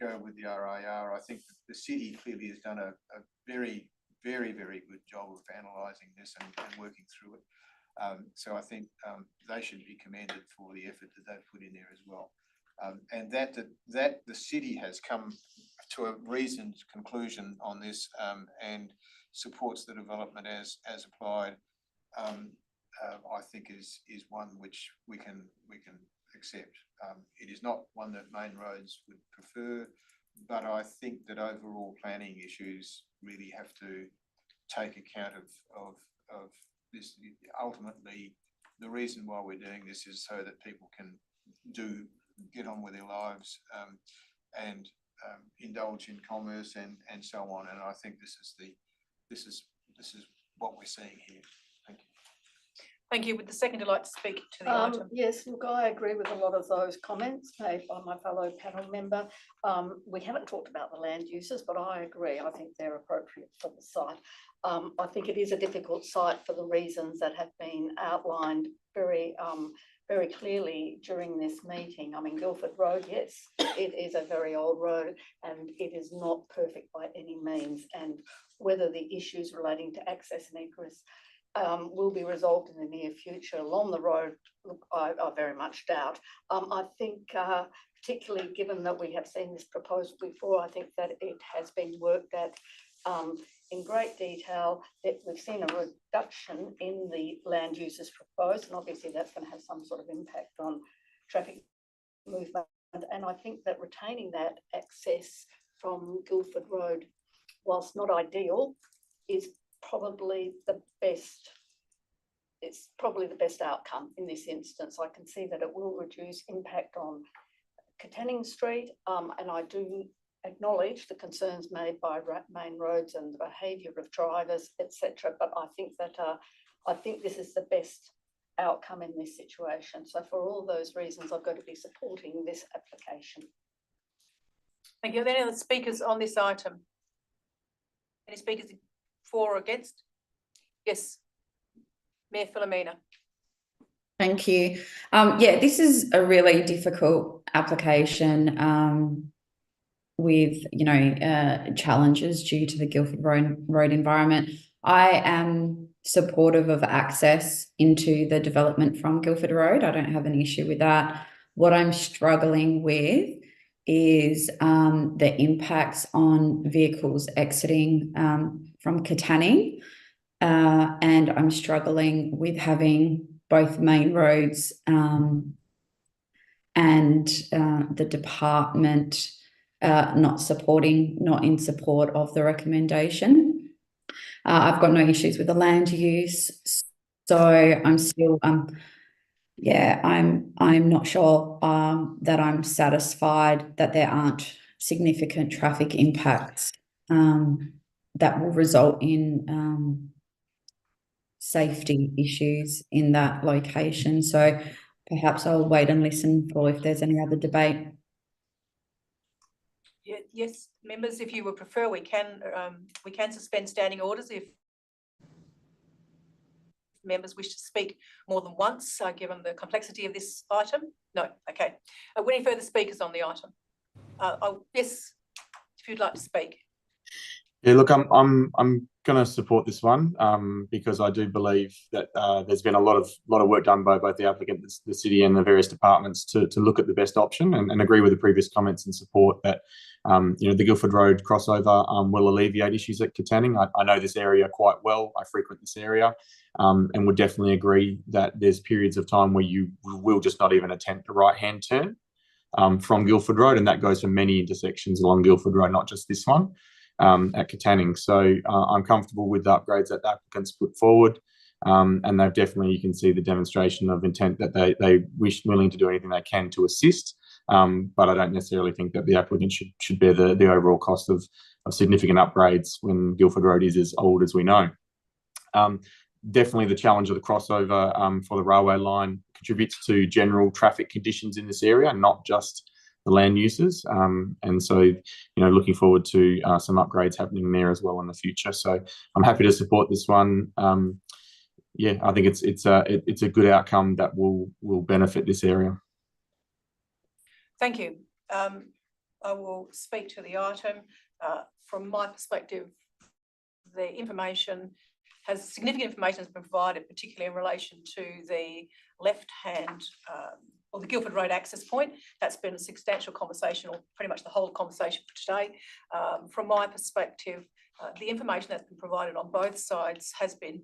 go with the RIR. I think that the city clearly has done a very, very, very good job of analysing this and working through it. So I think they should be commended for the effort that they've put in there as well. And that the city has come to a reasoned conclusion on this and supports the development as applied, I think is one which we can accept. It is not one that Main Roads would prefer, but I think that overall planning issues really have to take account of this. Ultimately, the reason why we're doing this is so that people can do get on with their lives and indulge in commerce and so on. And I think this is what we're seeing here. Thank you. Thank you. Would the seconder like to speak to the item? Yes, look, I agree with a lot of those comments made by my fellow panel member. We haven't talked about the land uses, but I agree. I think they're appropriate for the site. I think it is a difficult site for the reasons that have been outlined very clearly during this meeting. I mean, Guildford Road, yes, it is a very old road and it is not perfect by any means. And whether the issues relating to access and egress will be resolved in the near future along the road, look, I very much doubt. I think particularly given that we have seen this proposal before, I think that it has been worked at in great detail, that we've seen a reduction in the land uses proposed, and obviously that's going to have some sort of impact on traffic movement. And I think that retaining that access from Guildford Road, whilst not ideal, is probably the best. It's probably the best outcome in this instance. I can see that it will reduce impact on Katanning Street, and I do acknowledge the concerns made by main roads and the behaviour of drivers, etc. But I think that I think this is the best outcome in this situation. So for all those reasons, I've got to be supporting this application. Thank you. Are there any other speakers on this item? Any speakers for or against? Yes, Mayor Filomena. Thank you. Yeah, this is a really difficult application with, challenges due to the Guildford Road environment. I am supportive of access into the development from Guildford Road. I don't have an issue with that. What I'm struggling with is the impacts on vehicles exiting from Katanning, and I'm struggling with having both main roads and the department not in support of the recommendation. I've got no issues with the land use, so I'm still I'm not sure that I'm satisfied that there aren't significant traffic impacts that will result in safety issues in that location. So perhaps I'll wait and listen for if there's any other debate. Yes, members, if you would prefer, we can suspend standing orders if members wish to speak more than once, given the complexity of this item. No, okay. Any further speakers on the item? Yes, if you'd like to speak. Yeah, look, I'm going to support this one because I do believe that there's been a lot of work done by both the applicant, the city, and the various departments to look at the best option, and agree with the previous comments and support that the Guildford Road crossover will alleviate issues at Katanning. I know this area quite well. I frequent this area, and would definitely agree that there's periods of time where you will just not even attempt a right-hand turn from Guildford Road, and that goes for many intersections along Guildford Road, not just this one. At Katanning. So I'm comfortable with the upgrades that the applicants put forward, and they've definitely, you can see the demonstration of intent that they willing to do anything they can to assist, but I don't necessarily think that the applicant should bear the overall cost of significant upgrades when Guildford Road is as old as we know. Definitely the challenge of the crossover for the railway line contributes to general traffic conditions in this area, not just the land uses, and so looking forward to some upgrades happening there as well in the future. So I'm happy to support this one. Yeah, I think it's a good outcome that will benefit this area. Thank you. I will speak to the item. From my perspective, the significant information has been provided, particularly in relation to the left-hand or the Guildford Road access point. That's been a substantial conversation, or pretty much the whole conversation for today. From my perspective, the information that's been provided on both sides has been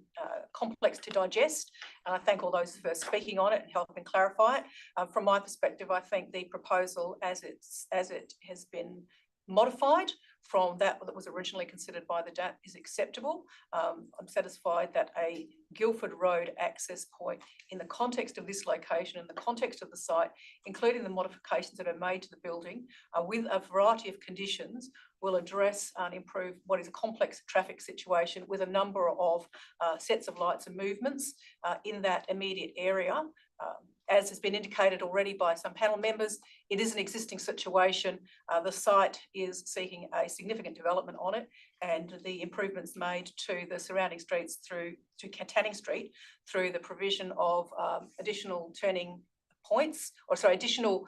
complex to digest, and I thank all those for speaking on it and helping clarify it. From my perspective, I think the proposal as it has been modified from that was originally considered by the DAP is acceptable. I'm satisfied that a Guildford Road access point in the context of this location, in the context of the site, including the modifications that are made to the building, with a variety of conditions, will address and improve what is a complex traffic situation with a number of sets of lights and movements in that immediate area. As has been indicated already by some panel members, it is an existing situation. The site is seeking a significant development on it, and the improvements made to the surrounding streets through to Canning Street through the provision of additional turning points, or sorry, additional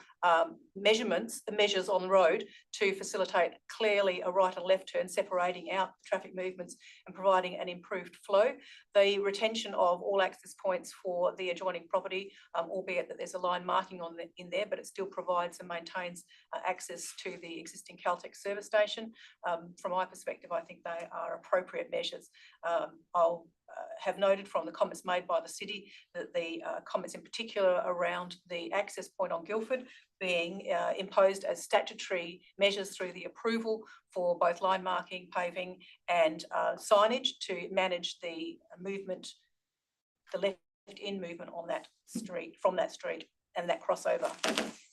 measures on the road to facilitate clearly a right and left turn, separating out traffic movements and providing an improved flow. The retention of all access points for the adjoining property, albeit that there's a line marking in there, but it still provides and maintains access to the existing Caltex service station. From my perspective, I think they are appropriate measures. I'll have noted from the comments made by the city that the comments in particular around the access point on Guildford being imposed as statutory measures through the approval for both line marking, paving and signage to manage the movement, the left-in movement on that street, from that street and that crossover.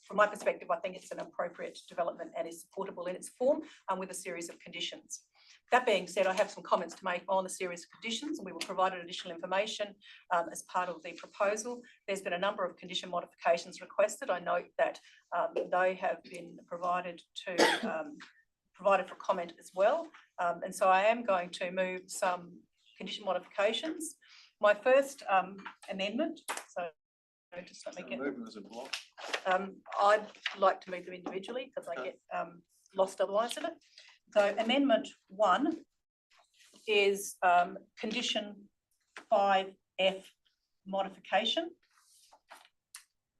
From my perspective, I think it's an appropriate development and is supportable in its form with a series of conditions. That being said, I have some comments to make on the series of conditions, and we will provide additional information as part of the proposal. There's been a number of condition modifications requested. I note that they have been provided for comment as well. And so I am going to move some condition modifications. My first amendment, so just let me get them. As a block. I'd like to move them individually because I get lost otherwise in it. So amendment 1 is condition 5F modification.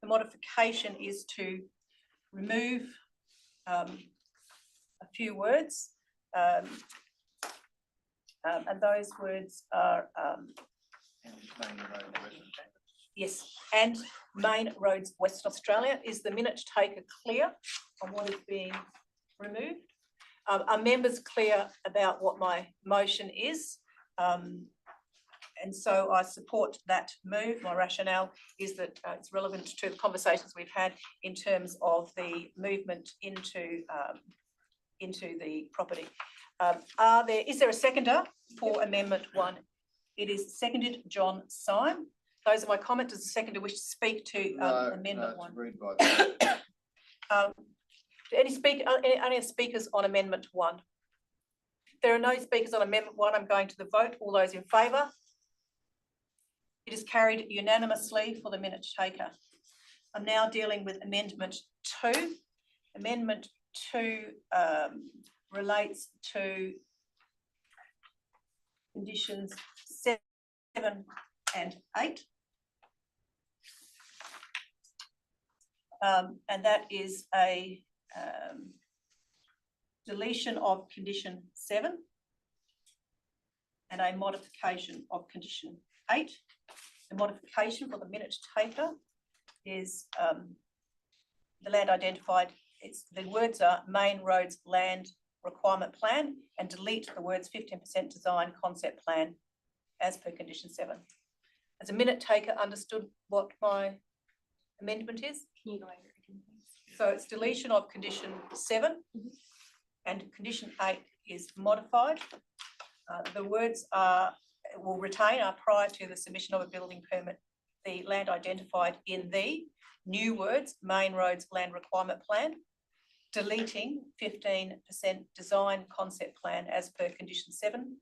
The modification is to remove a few words, and those words are yes, and main roads Western Australia. Is the minute taker clear on what is being removed? Are members clear about what my motion is? And so I support that move. My rationale is that it's relevant to the conversations we've had in terms of the movement into the property. Is there a seconder for amendment 1? It is seconded, John Syme. Those are my comments. Does the seconder wish to speak to amendment 1? Read by Any speakers on amendment 1? If there are no speakers on amendment 1, I'm going to the vote. All those in favour? It is carried unanimously for the minute taker. I'm now dealing with amendment 2. Amendment 2 relates to conditions 7 and 8. And that is a deletion of condition 7 and a modification of condition 8. The modification for the minute taker is the land identified. The words are main roads land requirement plan, and delete the words 15% design concept plan as per condition 7. As a minute taker understood what my amendment is? Can you go over it again, please? So it's deletion of condition 7 and condition 8 is modified. The words will retain prior to the submission of a building permit, the land identified in the new words, main roads land requirement plan, deleting 15% design concept plan as per condition 7,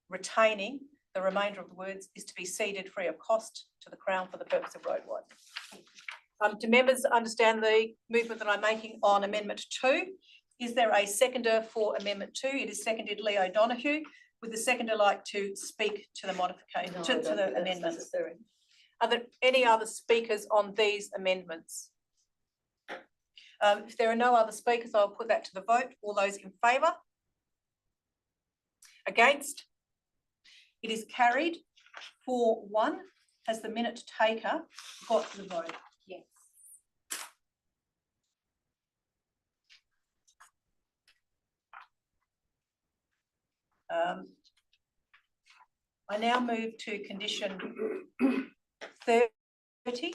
retaining the remainder of the words is to be ceded free of cost to the Crown for the purpose of road widening. Do members understand the movement that I'm making on amendment 2? Is there a seconder for amendment 2? It is seconded Leo Donoghue. Would the seconder like to speak to the modification, No, to the amendments? Necessary. Are there any other speakers on these amendments? If there are no other speakers, I'll put that to the vote. All those in favour? Against? It is carried 4-1. Has the minute taker got to the vote? Yes. I now move to condition 30.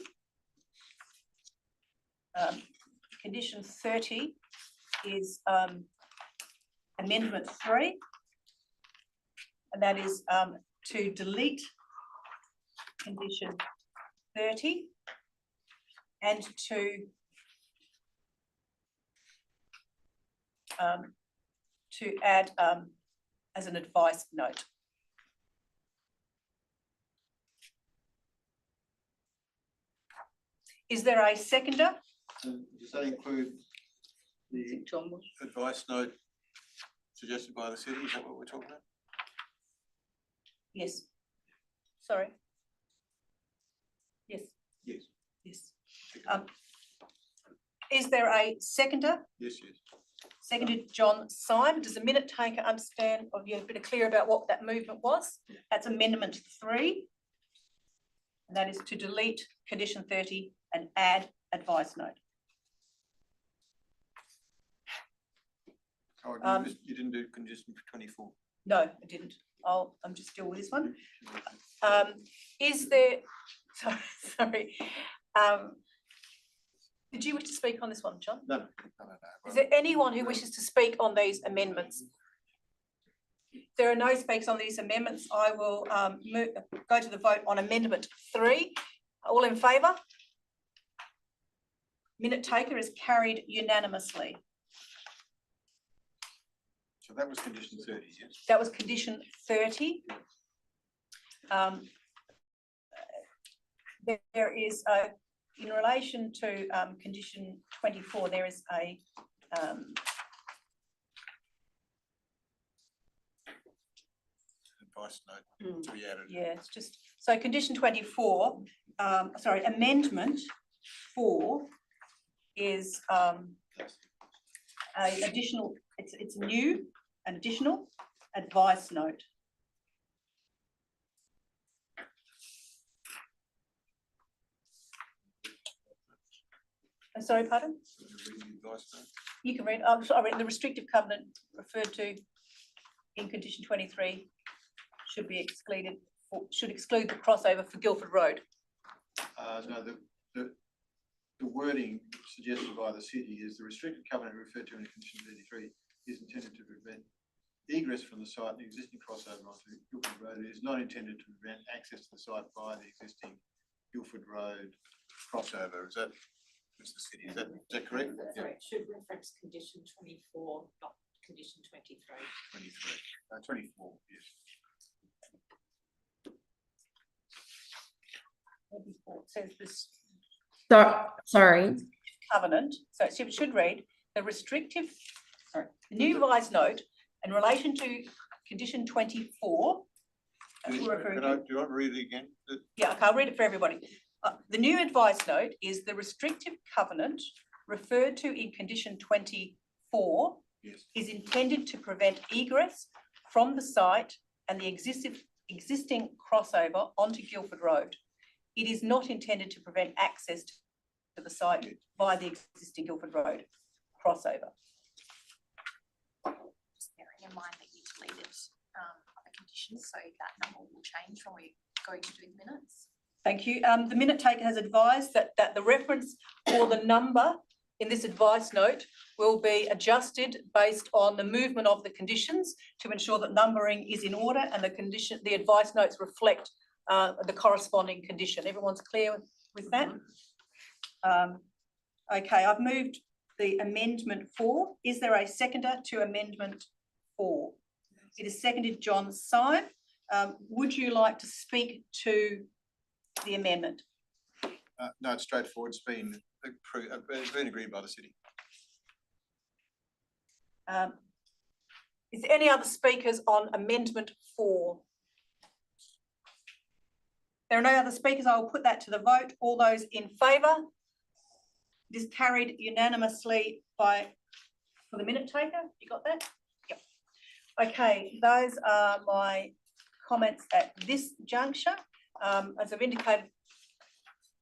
Condition 30 is amendment 3, and that is to delete condition 30 and to add as an advice note. Is there a seconder? Does that include the advice note suggested by the city? Is that what we're talking about? Yes. Sorry. Yes. Yes. Yes. Is there a seconder? Yes, yes. Seconded John Syme. Does the minute taker understand, or you a bit clear about what that movement was? That's amendment 3. And that is to delete condition 30 and add advice note. Oh, you didn't do condition 24? No, I didn't. I'm just still with this one. Is there, sorry. Did you wish to speak on this one, John? No. Is there anyone who wishes to speak on these amendments? If there are no speakers on these amendments, I will go to the vote on amendment 3. All in favour? Minute taker is carried unanimously. So that was condition 30, yes? That was condition 30. There is in relation to condition 24, there is a advice note to be added. Yeah, it's just so condition 24. Sorry, amendment 4 is an additional. It's new, an additional advice note. Sorry, pardon? You can read. Sorry, the restrictive covenant referred to in condition 23 should be excluded. Should exclude the crossover for Guildford Road. No, the wording suggested by the city is the restricted covenant referred to in condition 33 is intended to prevent egress from the site and existing crossover onto Guildford Road. It is not intended to prevent access to the site via the existing Guildford Road crossover. Is that, Mr. City, is that correct? Sorry, it should reference condition 24, not condition 23. 24, yes. 24 says this. Sorry. Covenant. So it should read the restrictive. Sorry, the new advice note in relation to condition 24. Do you want to read it again? Yeah, okay, I'll read it for everybody. The new advice note is the restrictive covenant referred to in condition 24 is intended to prevent egress from the site and the existing crossover onto Guildford Road. It is not intended to prevent access to the site via the existing Guildford Road crossover. Just bearing in mind that you deleted other conditions, so that number will change when we're going to do the minutes. Thank you. The minute taker has advised that the reference or the number in this advice note will be adjusted based on the movement of the conditions to ensure that numbering is in order and the advice notes reflect the corresponding condition. Everyone's clear with that? Okay, I've moved the amendment 4. Is there a seconder to amendment 4? It is seconded John Syme. Would you like to speak to the amendment? No, it's straightforward. It's been agreed by the city. Is there any other speakers on amendment 4? There are no other speakers. I will put that to the vote. All those in favour? It is carried unanimously for the minute taker. You got that? Yep. Okay, those are my comments at this juncture. As I've indicated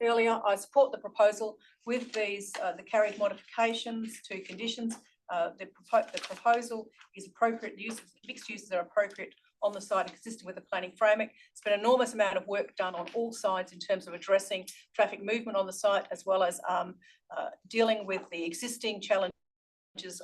earlier, I support the proposal with these the carried modifications to conditions The proposal is appropriate use, mixed uses are appropriate on the site and consistent with the planning framework. It's been an enormous amount of work done on all sides in terms of addressing traffic movement on the site, as well as dealing with the existing challenges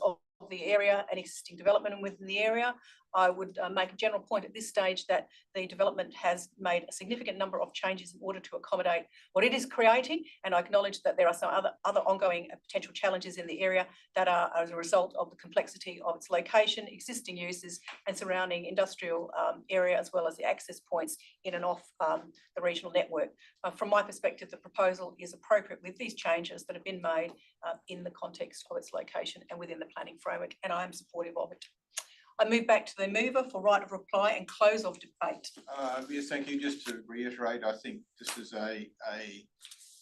of the area and existing development within the area. I would make a general point at this stage that the development has made a significant number of changes in order to accommodate what it is creating, and I acknowledge that there are some other ongoing potential challenges in the area that are as a result of the complexity of its location, existing uses and surrounding industrial area, as well as the access points in and off the regional network. From my perspective, the proposal is appropriate with these changes that have been made in the context of its location and within the planning framework, and I am supportive of it. I move back to the mover for right of reply and close of debate. Yes, thank you. Just to reiterate, I think this is a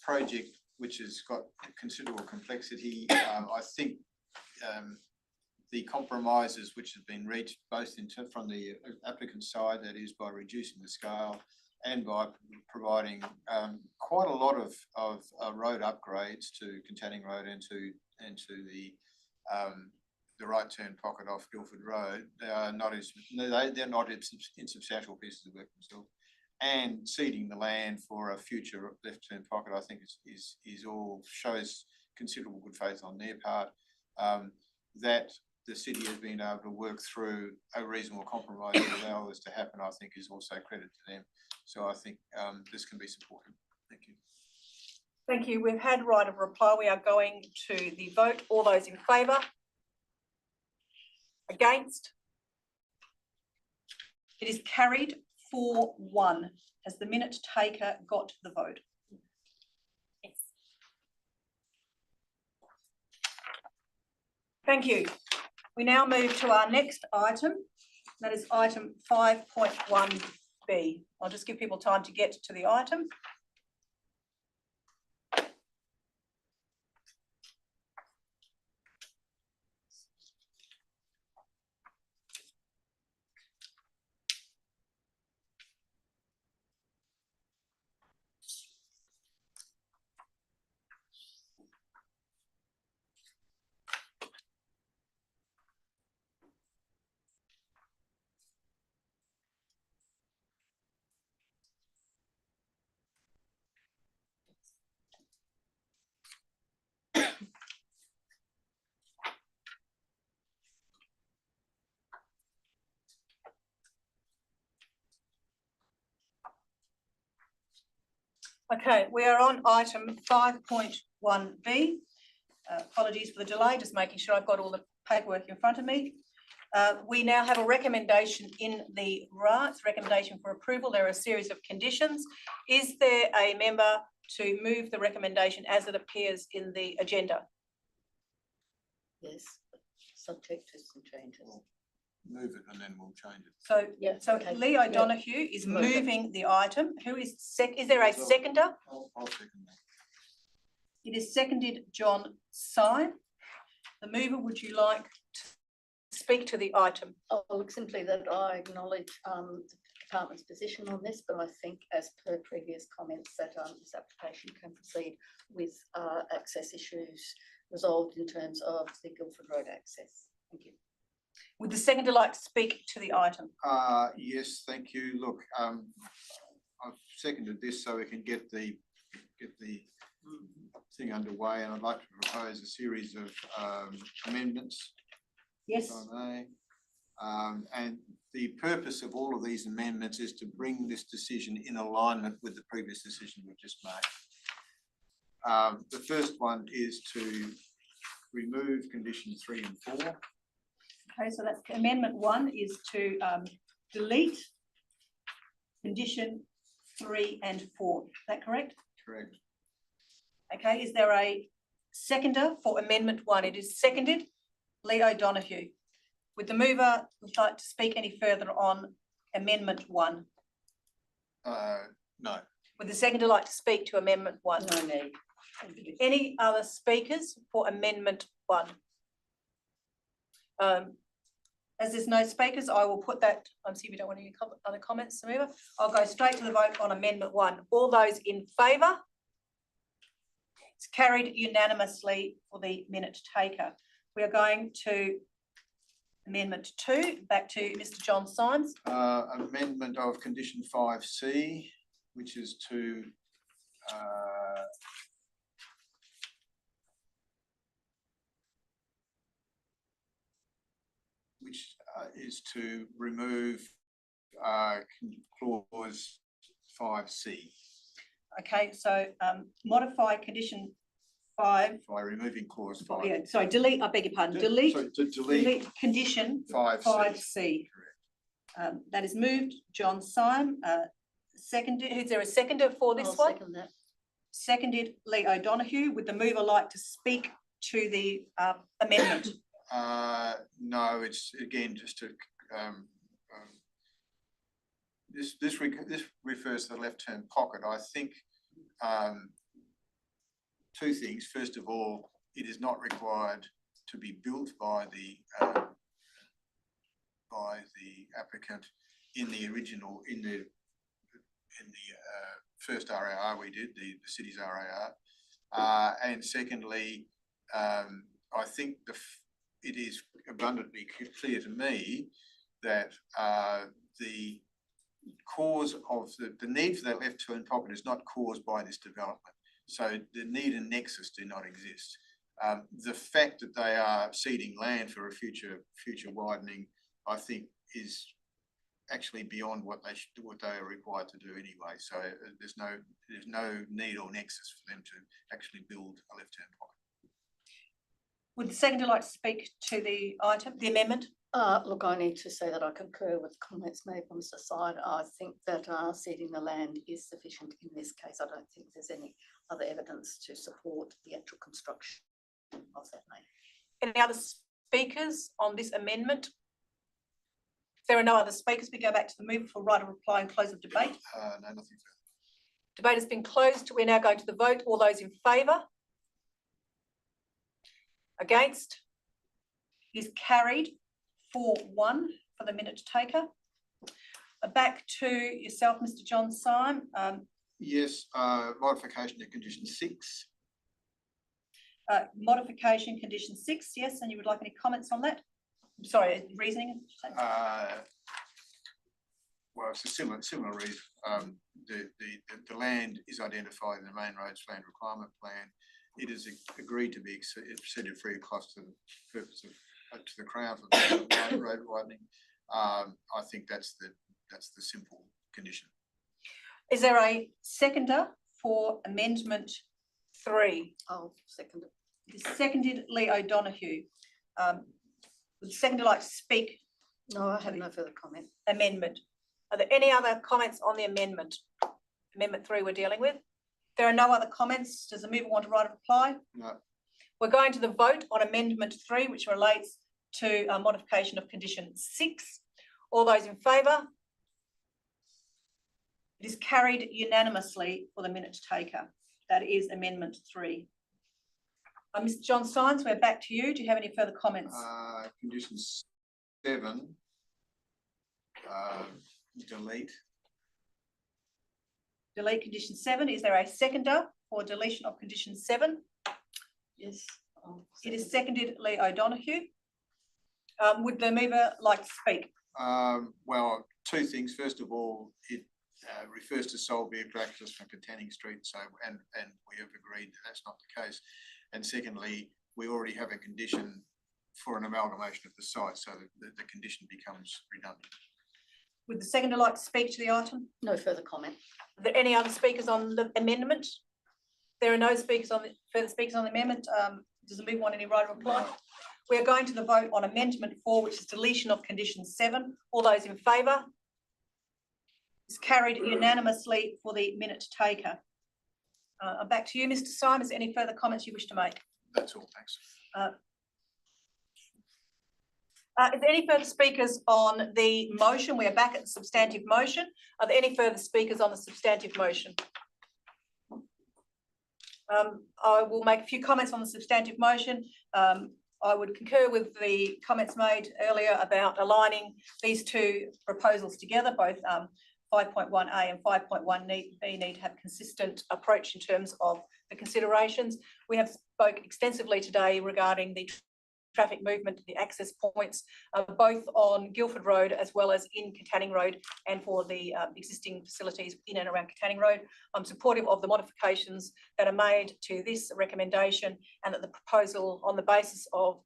project which has got considerable complexity. I think the compromises which have been reached, both from the applicant side, that is by reducing the scale and by providing quite a lot of road upgrades to Containing Road and to the right turn pocket off Guildford Road. They're not insubstantial pieces of work themselves. And seeding the land for a future left turn pocket, I think is all shows considerable good faith on their part. That the city has been able to work through a reasonable compromise to allow this to happen, I think is also credit to them. So I think this can be supported. Thank you. Thank you. We've had right of reply. We are going to the vote. All those in favour? Against? It is carried 4-1. Has the minute taker got the vote? Yes. Thank you. We now move to our next item. That is item 5.1B. I'll just give people time to get to the item. Okay, we are on item 5.1B. Apologies for the delay, just making sure I've got all the paperwork in front of me. We now have a recommendation in the rights, recommendation for approval. There are a series of conditions. Is there a member to move the recommendation as it appears in the agenda? Yes, subject to some changes. Move it and then we'll change it. So, Yeah, so okay. Lee O'Donoghue is Move it. moving the item. Who is is there a seconder? I'll second that. It is seconded John Syme. The mover, would you like to speak to the item? Oh, look, simply that I acknowledge the department's position on this, but I think as per previous comments that this application can proceed with access issues resolved in terms of the Guildford Road access. Thank you. Would the seconder like to speak to the item? Yes, thank you. Look, I've seconded this so we can get the thing underway, and I'd like to propose a series of amendments. Yes. If I may. And the purpose of all of these amendments is to bring this decision in alignment with the previous decision we've just made. The first one is to remove condition 3 and 4. Okay, so that's amendment 1 is to delete condition 3 and 4. Is that correct? Correct. Okay, is there a seconder for amendment 1? It is seconded. Lee O'Donoghue. Would the mover like to speak any further on amendment 1? No. Would the seconder like to speak to amendment 1? No need. Any other speakers for amendment 1? As there's no speakers, I will put that, see if you don't want any other comments, Samira. I'll go straight to the vote on amendment 1. All those in favour? It's carried unanimously for the minute taker. We are going to Amendment 2, back to Mr. John Symes. Amendment of condition 5C, which is to remove clause 5C. Okay, so modify condition 5. By removing clause 5. Yeah, sorry, delete, I beg your pardon, delete Delete condition 5C. 5C. That is moved, John Syme, seconded, is there a seconder for this I'll one? second that. Seconded, Lee O'Donoghue. Would the mover like to speak to the amendment? No, it's again just to this refers to the left-hand pocket. I think two things. First of all, it is not required to be built by the applicant in the original in the first RAR we did, the city's RAR, and secondly, I think it is abundantly clear to me that the cause of the need for that left-hand pocket is not caused by this development. So the need and nexus do not exist. The fact that they are ceding land for a future widening, I think, is actually beyond what they are required to do anyway. So there's no need or nexus for them to actually build a left-hand pocket. Would the seconder like to speak to the item, the amendment? Look, I need to say that I concur with comments made by Mr. Syme. I think that ceding the land is sufficient in this case. I don't think there's any other evidence to support the actual construction of that land. Any other speakers on this amendment? If there are no other speakers, we go back to the mover for right of reply and close of debate. No, nothing further. Debate has been closed. We're now going to the vote. All those in favour? Against? Is carried 4-1 for the minute taker. Back to yourself, Mr. John Syme. Yes, modification to condition 6. Modification condition 6, yes, and you would like any comments on that? Sorry, reasoning? Well, it's a similar reason. The land is identified in the main roads land requirement plan. It is agreed to be exceeded free of cost to the purpose of to the Crown for the road widening. I think that's the simple condition. Is there a seconder for amendment 3? I'll second it. It is seconded, Lee O'Donoghue. Would the seconder like to speak? No, I have no further comment. Amendment. Are there any other comments on the amendment? Amendment 3 we're dealing with. There are no other comments. Does the mover want to write a reply? No. We're going to the vote on amendment 3, which relates to a modification of condition 6. All those in favour? It is carried unanimously for the minute taker. That is amendment 3. Mr. John Symes, we're back to you. Do you have any further comments? Condition 7, delete. Delete condition 7. Is there a seconder for deletion of condition 7? Yes. It is seconded, Lee O'Donoghue. Would the mover like to speak? Well, two things. First of all, it refers to sole vehicle access from Katanning Street, so and we have agreed that that's not the case. And secondly, we already have a condition for an amalgamation of the site, so the condition becomes redundant. Would the seconder like to speak to the item? No further comment. Are there any other speakers on the amendment? There are no speakers on the further speakers on the amendment. Does the mover want any right of reply? No. We are going to the vote on amendment 4, which is deletion of condition 7. All those in favour? It's carried unanimously for the minute taker. Back to you, Mr. Syme. Is there any further comments you wish to make? That's all, thanks. Is there any further speakers on the motion? We are back at the substantive motion. Are there any further speakers on the substantive motion? I will make a few comments on the substantive motion. I would concur with the comments made earlier about aligning these two proposals together, both 5.1A and 5.1B need to have consistent approach in terms of the considerations. We have spoke extensively today regarding the traffic movement to the access points, both on Guildford Road as well as in Katanning Road and for the existing facilities in and around Katanning Road. I'm supportive of the modifications that are made to this recommendation, and that the proposal, on the basis of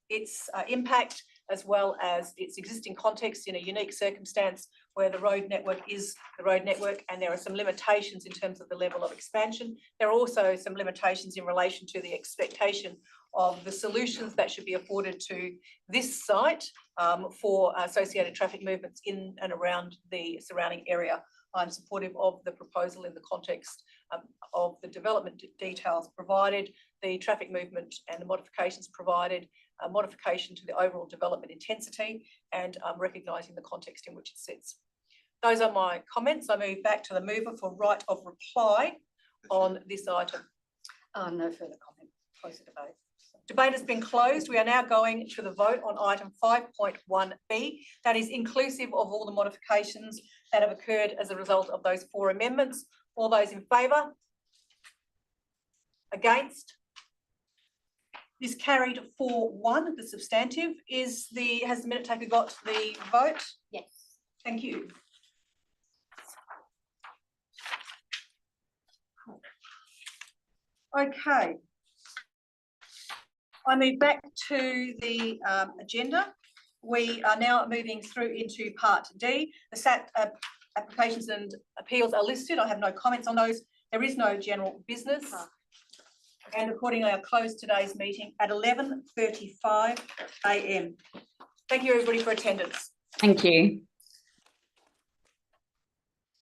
its impact as well as its existing context in a unique circumstance where the road network is the road network, and there are some limitations in terms of the level of expansion. There are also some limitations in relation to the expectation of the solutions that should be afforded to this site for associated traffic movements in and around the surrounding area. I'm supportive of the proposal in the context of the development details provided, the traffic movement and the modifications provided, a modification to the overall development intensity, and recognising the context in which it sits. Those are my comments. I move back to the mover for right of reply on this item. No further comment. Close the debate. Debate has been closed. We are now going to the vote on item 5.1B. That is inclusive of all the modifications that have occurred as a result of those 4 amendments. All those in favour? Against? Is carried 4-1. The substantive has the minute taker got the vote? Yes. Thank you. Okay. I move back to the agenda. We are now moving through into part D. The SAT applications and appeals are listed. I have no comments on those. There is no general business. And accordingly, I close today's meeting at 11:35 a.m. Thank you, everybody, for attendance. Thank you.